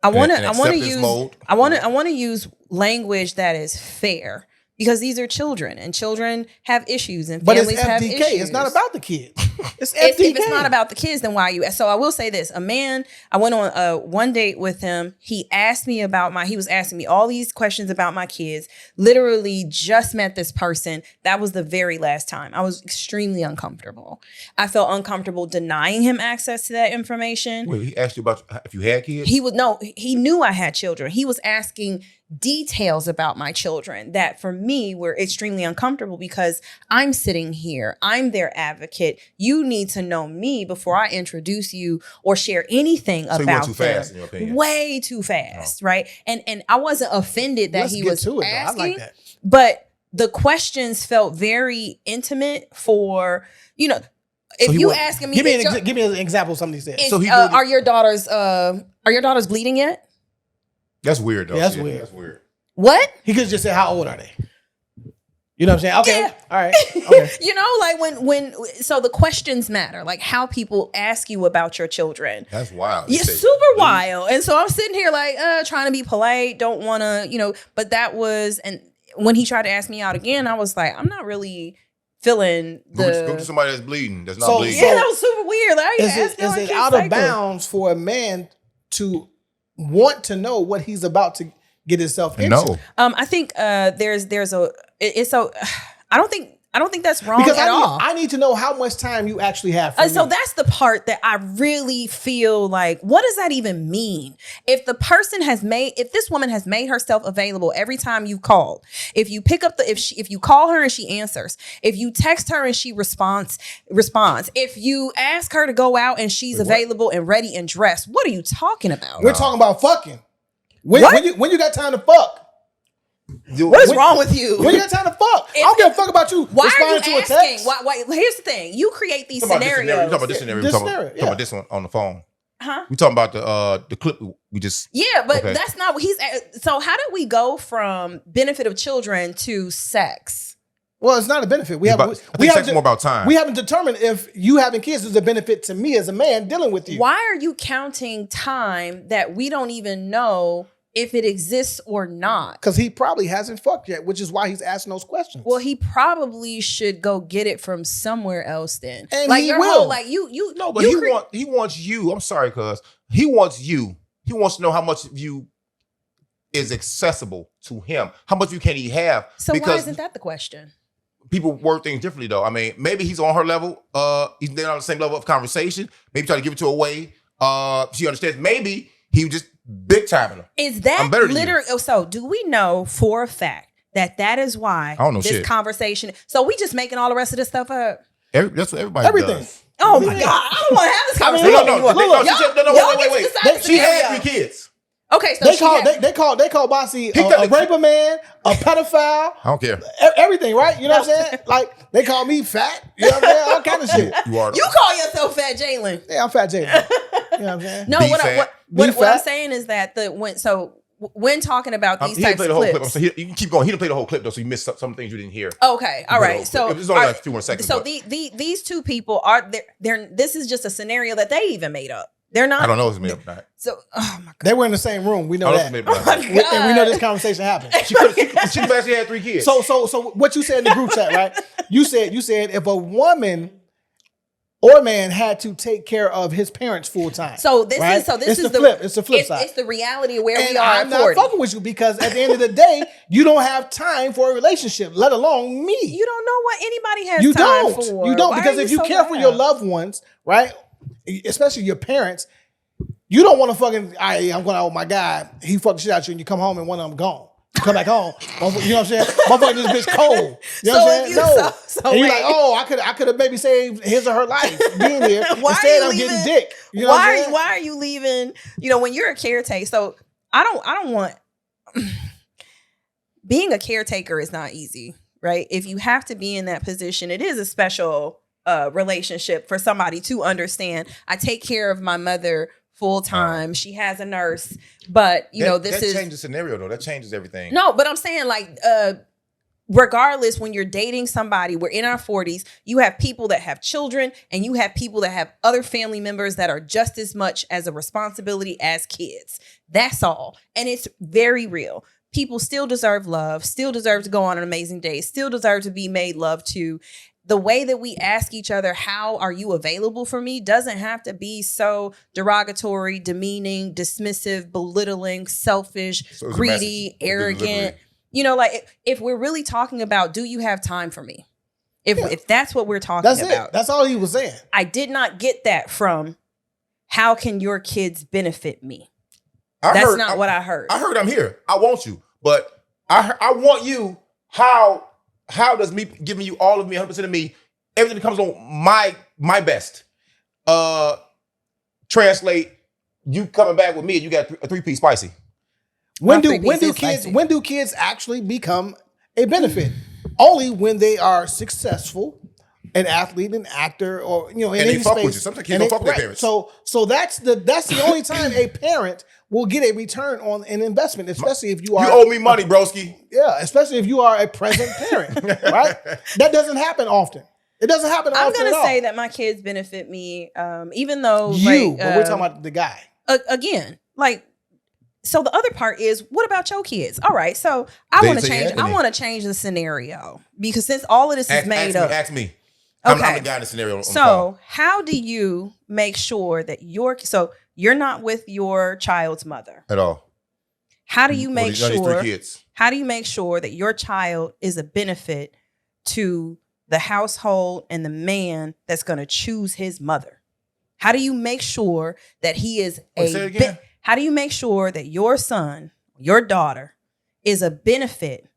want to use language that is fair, because these are children and children have issues and families have issues. It's not about the kids. It's If FDK. it's not about the kids, then why are you? So I will say this: a man, I went on one date with him. He asked me he was asking me all these questions about my kids. Literally just met this person. That was the very last time. I was extremely uncomfortable. I felt uncomfortable denying him access to that information. Wait, he asked you about if you had kids? He knew I had children. He was asking details about my children that for me were extremely uncomfortable because I'm sitting here. I'm their advocate. You need to know me before I introduce you or share anything So about you went too them. fast, in your opinion? Way too fast, right? And I wasn't offended that Let's he get was to it, though. asking, I like that. but the questions felt very intimate for, if he you was- asking me, Give me an example of something he said. is, So he really- are your daughters bleeding yet? That's weird, though. Yeah, that's Shit, weird. That's weird. What? He could just say, how old are they? You know what I'm saying? Okay. Yeah. All right. Okay. Like so the questions matter, like how people ask you about your children. That's wild. Yeah, super wild. And so I'm sitting here like trying to be polite, don't want to, but that was, and when he tried to ask me out again, I was like, I'm not really feeling Go to somebody that's bleeding. That's not So- bleeding. yeah, that was super weird. Like, Is it out of bounds for a man to want to know what he's about to get himself into? No. I think I don't think that's wrong Because at all. I need to know how much time you actually have for So me. that's the part that I really feel like, what does that even mean? If this woman has made herself available every time you called, if you pick up if you call her and she answers, if you text her and she responds, if you ask her to go out and she's available and ready and dressed, what are you talking about? We're talking about fucking. When you got time to fuck? What is wrong with you? When you got time to fuck? I don't give a fuck about you Why are you responding to a asking? text. Why, here's the thing. You create these You talking scenarios. about this scenario. This Talking scenario, talking about this one on the phone. Huh? We talking about the clip we just. Yeah, but Okay. that's not what he's. So how did we go from benefit of children to sex? Well, it's not a benefit. I think sex more about time. We haven't determined if you having kids is a benefit to me as a man dealing with you. Why are you counting time that we don't even know if it exists or not? Because he probably hasn't fucked yet, which is why he's asking those questions. Well, he probably should go get it from somewhere else then. And like he your will. whole, like you No, but you he wants you. I'm sorry, cuz he wants you. He wants to know how much of you is accessible to him. How much you can he have? So why because isn't that the question? people word things differently, though. I mean, maybe he's on her level. He's not on the same level of conversation. Maybe try to give it to her way. She understands. Maybe he just big timing her. Is that I'm better than you. literally? So do we know for a fact that is why I don't know this shit. conversation? So we just making all the rest of this stuff up? That's what everybody Everything. does. Oh my God, I don't want to have this I mean, conversation No, anymore. she said, no, y'all wait. get to decide the She had scenario. 3 kids. Okay, so They call Bossy a cut the- raper man, a pedophile, I don't care. everything, right? You know what I'm saying? Like they call me fat, you know what I'm saying? All kind of shit. You are. you call yourself Fat Jalen. Yeah, I'm fat Jalen. You know what I'm saying? No, Be what fat. I'm fat. saying is that when talking about these He didn't types play of the whole clip. clips. So you can keep going. He didn't play the whole clip though, so you missed some things you didn't hear. Okay, all right. So it was only like 2 more seconds. So but these two people are they're this is just a scenario that they even made up. They're not. I don't know if it's made up or not. So oh my God. They were in the same room. We know I don't that. know if it's made up or not. And we know this conversation happened. She could have actually had 3 kids. So what you said in the group chat, right? You said if a woman or man had to take care of his parents full time. So this right? is so this it's is the flip. It's the flip side. It's the reality of where And we are I'm at not 40. fucking with you because at the end of the day, you don't have time for a relationship, let alone me. You don't know what anybody has You time don't. for. You don't Why because are if you so care for loud? your loved ones, right, especially your parents, you don't want to fucking. I'm going out with my guy. He fucking shit out you, and you come home and one of them gone. You come back home. You know what I'm saying? Motherfucker, this bitch cold. You know So what I'm if saying? you- No. so And you're wait. like, oh, I could have maybe saved his or her life being here. Why are Instead, you I'm leaving? getting dick. You know what I'm saying? Why are you leaving? You know, when you're a caretaker. So I don't want being a caretaker is not easy, right? If you have to be in that position, it is a special relationship for somebody to understand. I take care of my mother full time. She has a nurse, but that changes the scenario though. That changes everything. No, but I'm saying like regardless, when you're dating somebody, we're in our 40s, you have people that have children and you have people that have other family members that are just as much as a responsibility as kids. That's all. And it's very real. People still deserve love, still deserve to go on an amazing day, still deserve to be made love to. the way that we ask each other, how are you available for me, doesn't have to be so derogatory, demeaning, dismissive, belittling, selfish, So it's a greedy, message, the arrogant. delivery. You know, like if we're really talking about, do you have time for me? If that's what we're talking That's about. it. That's all he was saying. I did not get that from how can your kids benefit me? That's not what I heard. I heard I'm here. I want you, but I want you. How does me giving you all of me, 100% of me, everything that comes on my best? Translate. You coming back with me, and you got a 3-piece spicy. When My do three-piece is kids spicy. when do kids actually become a benefit? Only when they are successful, an athlete, an actor, or in And any they fuck space. with you. Sometimes kids And don't fuck with their parents. So that's the only time a parent will get a return on an investment, especially if you are You owe me money, broski. especially if you are a present parent, right? That doesn't happen often. It doesn't happen I'm often going at to all. say that my kids benefit me, even though but we're talking um, about the guy. again, like, so the other part is, what about your kids? All right, so I want to Daisy change. Anthony. I want to change the scenario because since all of this is made up. Ask me. I'm Okay. the guy in the scenario. On the call. So how do you make sure that you're not with your child's mother? At all. How do you Well, make these 3 sure? kids. How do you make sure that your child is a benefit to the household and the man that's going to choose his mother? How do you make sure that he is Wait, say it again? how do you make sure that your son, your daughter is a benefit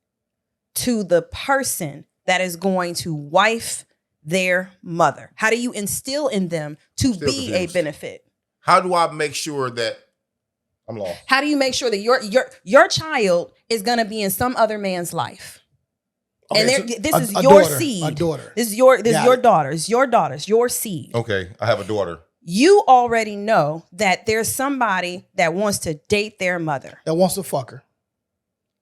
to the person that is going to wife their mother? How do you instill in them to Still be a confused. benefit? How do I make sure that I'm lost? How do you make sure that your child is going to be in some other man's life? And Okay, this so is a your daughter, seed. a daughter. This is your Got it. daughter. It's your daughter's your seed. Okay, I have a daughter. You already know that there's somebody that wants to date their mother. That wants to fuck her.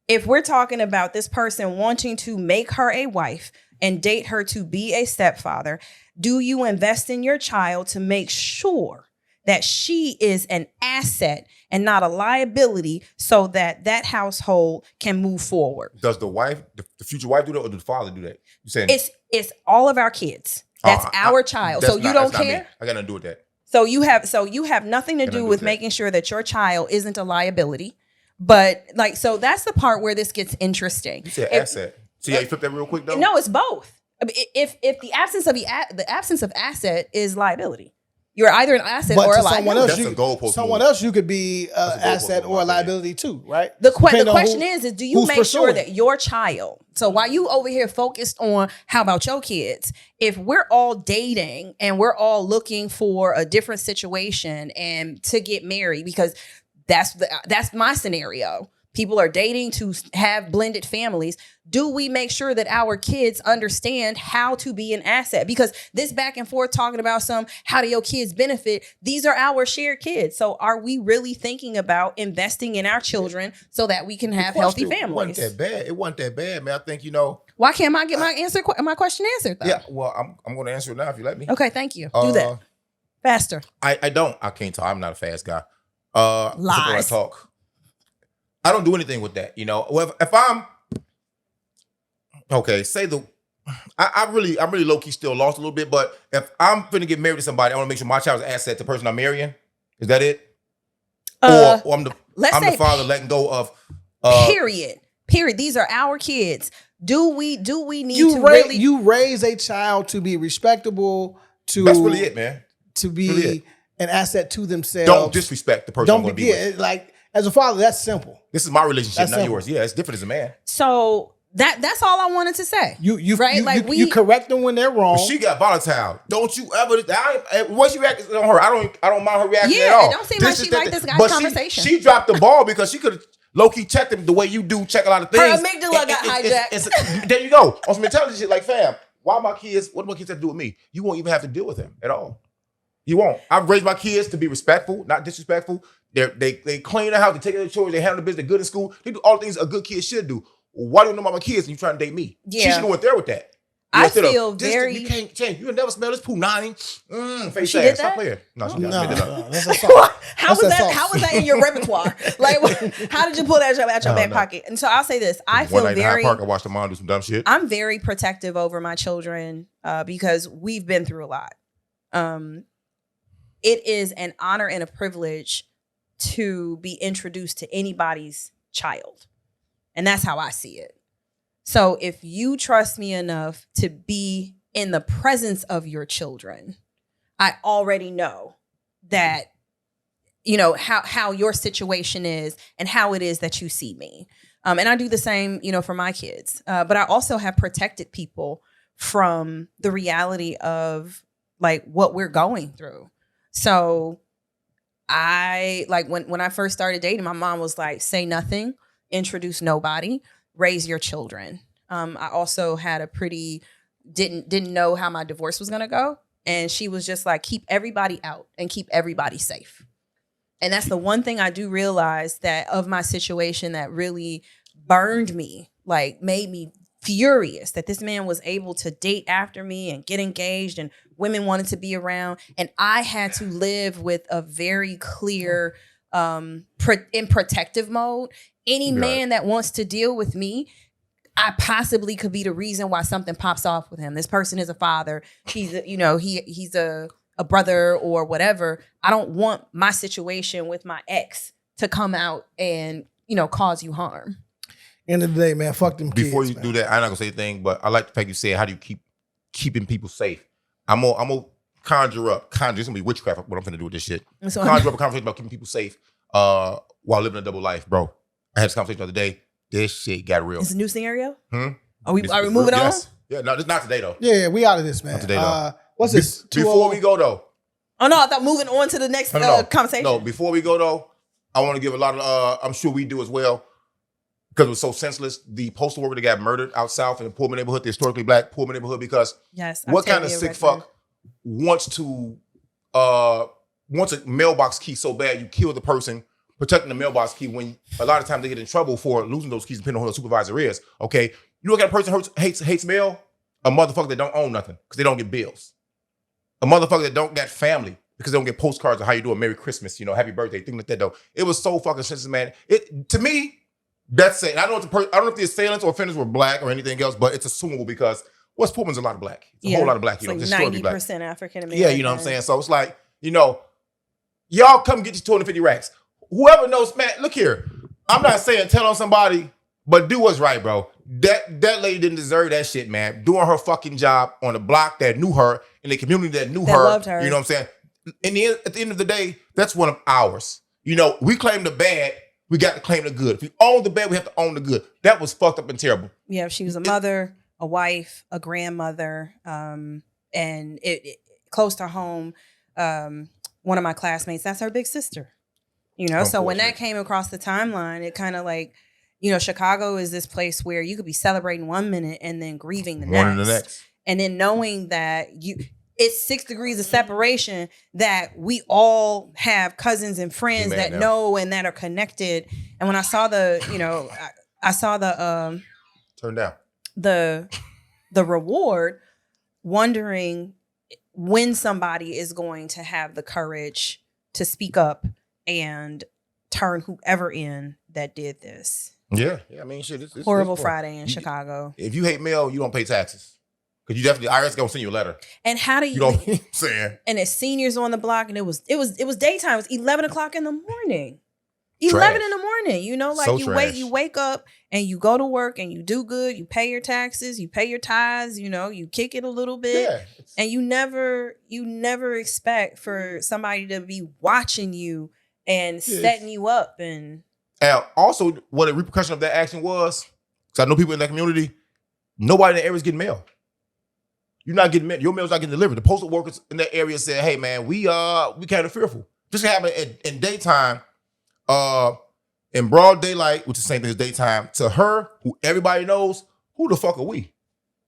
If we're talking about this person wanting to make her a wife and date her to be a stepfather, do you invest in your child to make sure that she is an asset and not a liability so that that household can move forward? Does the wife, the future wife, do that, or does the father do that? You saying It's all of our kids. That's our child. So you don't that's not me. care? I got nothing to do with that. So you have nothing to Can I do do with that? making sure that your child isn't a liability. But so that's the part where this gets interesting. You said If- asset. See how you flip that real quick though? No, it's both. I mean, if the absence of asset is liability, you're either an asset But or to a someone liability. else, That's a goalpost someone move. else you could be an That's a goalpost asset move, or a my bad. liability too, right? The Depending on question who- is do you who's make sure pursuing. that your child, so while you over here focused on how about your kids, if we're all dating and we're all looking for a different situation and to get married, because that's my scenario. People are dating to have blended families. Do we make sure that our kids understand how to be an asset? Because this back and forth talking about how do your kids benefit? These are our shared kids. So are we really thinking about investing in our children so that we can have healthy Question families? wasn't that bad. It wasn't that bad, man. I think Why can't I get my question answered though? Yeah. Well, I'm going to answer it now if you let me. Okay, thank you. Do that faster. I don't. I can't talk. I'm not a fast guy. Except when I Lies. talk. I don't do anything with that. Well, if I'm okay, I'm really low key still lost a little bit. But if I'm finna get married to somebody, I want to make sure my child's an asset to the person I'm marrying. Is that it? Or I'm let's say the father letting go of. Period. These are our kids. Do we need You to raise really? you raise a child to be respectable, to That's really it, man. to be Really it. an asset to themselves. Don't disrespect the person I'm going to be with. like as a father, that's simple. This is my relationship, That's not simple. yours. Yeah, it's different as a man. So that's all I wanted to say. You right? you correct them when they're wrong. But she got volatile. Don't you ever? Once you react on her, I don't mind her reaction Yeah, at all. it don't seem like she liked this guy's But conversation. She dropped the ball because she could have low key checked him the way you do check a lot of Her things. amygdala got hijacked. There you go. On some mentality shit, like fam. What do my kids have to do with me? You won't even have to deal with them at all. You won't. I've raised my kids to be respectful, not disrespectful. They clean the house, they take care of the children, they handle the business, they're good in school. They do all the things a good kid should do. Why do you know about my kids and you trying to date me? She Yeah. should have went there with that. I feel very. You can't change. You'll never smell this punani. Face She ass. did Stop that? playing. No, she No, got made that up. that's a song. How That's was that that? sauce. How was that in your repertoire? Like, how did you pull that out your I don't back know. pocket? And so I'll say this: I One feel night in Hyde very. Park, I watched the mom do some dumb shit. I'm very protective over my children because we've been through a lot. It is an honor and a privilege to be introduced to anybody's child, and that's how I see it. So if you trust me enough to be in the presence of your children, I already know that, you know, how your situation is and how it is that you see me. And I do the same, you know, for my kids. But I also have protected people from the reality of like what we're going through. So I like when I first started dating, my mom was like, say nothing, introduce nobody, raise your children. I also had a pretty didn't know how my divorce was gonna go. And she was just like, keep everybody out and keep everybody safe. And that's the one thing I do realize that of my situation that really burned me, like made me furious that this man was able to date after me and get engaged and women wanted to be around. And I had to live with a very clear in protective mode. Any man that wants to deal with me, I possibly could be the reason why something pops off with him. This person is a father. He's a, you know, he's a brother or whatever. I don't want my situation with my ex to come out and, you know, cause you harm. End of the day, man, fuck them kids. Before you man. do that, I'm not gonna say anything, but I like the fact you said, how do you keeping people safe? I'm gonna conjure up. It's gonna be witchcraft. What I'm gonna do with this shit. So Conjure up a conversation about keeping people safe while living a double life, bro. I had this conversation the other day. This shit got real. it's a new scenario. Are we It's moving real. on? Yes. Yeah, no, this not today though. Yeah, we out of this, man. Not today, though. What's this? Before we go though. Oh no, I thought moving on to the next conversation. No, before we go though, I want to give a lot of I'm sure we do as well, because it was so senseless. The postal worker that got murdered out south in the Pullman neighborhood, the historically black Pullman neighborhood, because Yes. what kind of sick fuck wants a mailbox key so bad you kill the person protecting the mailbox key, when a lot of times they get in trouble for losing those keys depending on who the supervisor is. Okay, you know what kind of person hates mail? A motherfucker that don't own nothing because they don't get bills. A motherfucker that don't got family because they don't get postcards of how you do a Merry Christmas, you know, Happy Birthday, things like that though. It was so fucking sensitive, man. It to me, that's it. I don't know if the assailants or offenders were black or anything else, but it's assumable because West Pullman's a lot of black. It's a whole lot of black, you know, it's it's like historically black. 90% African American. Yeah, you know what I'm saying? So it's like, you know, y'all come get your 250 racks. Whoever knows, man, look here. I'm not saying tell on somebody, but do what's right, bro. That lady didn't deserve that shit, man. Doing her fucking job on a block that knew her, in the community that knew her. Loved her. You know what I'm saying? At the end of the day, that's one of ours. You know, we claim the bad, we got to claim the good. If we own the bad, we have to own the good. That was fucked up and terrible. Yeah, she was a mother, a wife, a grandmother, and it close to home. One of my classmates, that's her big sister. You know, so when that came across the timeline, it kind of like, you know, Chicago is this place where you could be celebrating 1 minute and then grieving the next. And then knowing that it's 6 degrees of separation, that we all have cousins and friends that know and that are connected. And when I saw I saw the turn down the reward, wondering when somebody is going to have the courage to speak up and turn whoever in that did this. Yeah. I mean, shit. It's Horrible Friday in Chicago. If you hate mail, you don't pay taxes. Because you definitely, IRS gonna send you a letter. And how do you know what I'm saying? And it's seniors on the block, and it was daytime. It was 11 o'clock in the morning. Trash. 11 in the morning, you know, like So you wake up and you go to work and you do good, you pay your taxes, you pay your tithes, you know, you kick it a little bit. Yeah. And you never expect for somebody to be watching you and setting you up. And also, what the repercussion of that action was, because I know people in that community, nobody in the area is getting mail. You're not getting mail. Your mail's not getting delivered. The postal workers in that area said, "Hey, man, we kind of fearful. Just happened in daytime, in broad daylight, which is the same thing as daytime. To her, who everybody knows, who the fuck are we?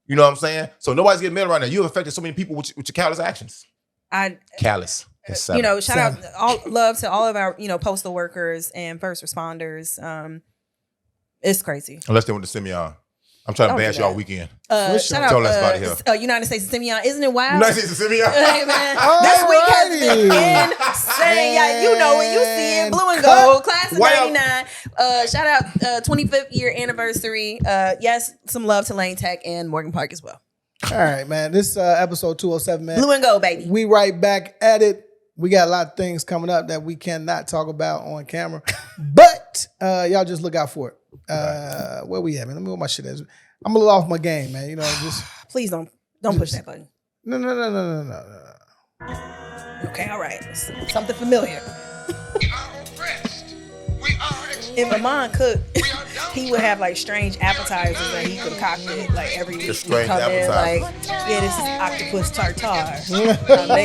You know what I'm saying? So nobody's getting mail right now. You've affected so many people with your callous actions. Callous. You know, shout out, love to all of our, you know, postal workers and first responders. It's crazy. Unless they want to send me on. I'm trying to Don't do bash you all that. weekend. Shout out Tell us about it here. United States of Simeon. Isn't it wild? Nice to see me. Hey, man. This week has been insane. Yeah, you know it. You see it. Blue and gold. Class of Wow. 99. Shout out 25th year anniversary. Yes, some love to Lane Tech and Morgan Park as well. All right, man. This episode 207, man. Blue and gold, baby. We right back at it. We got a lot of things coming up that we cannot talk about on camera, but y'all just look out for it. Where we at, man? Let me know what my shit is. I'm a little off my game, man. You know, just Please don't push that button. no. Okay, all right. Something familiar. If Amon cooked, he would have like strange appetizers that he concocted like every week. strange Come in, appetizers. like, yeah, this is octopus tartare.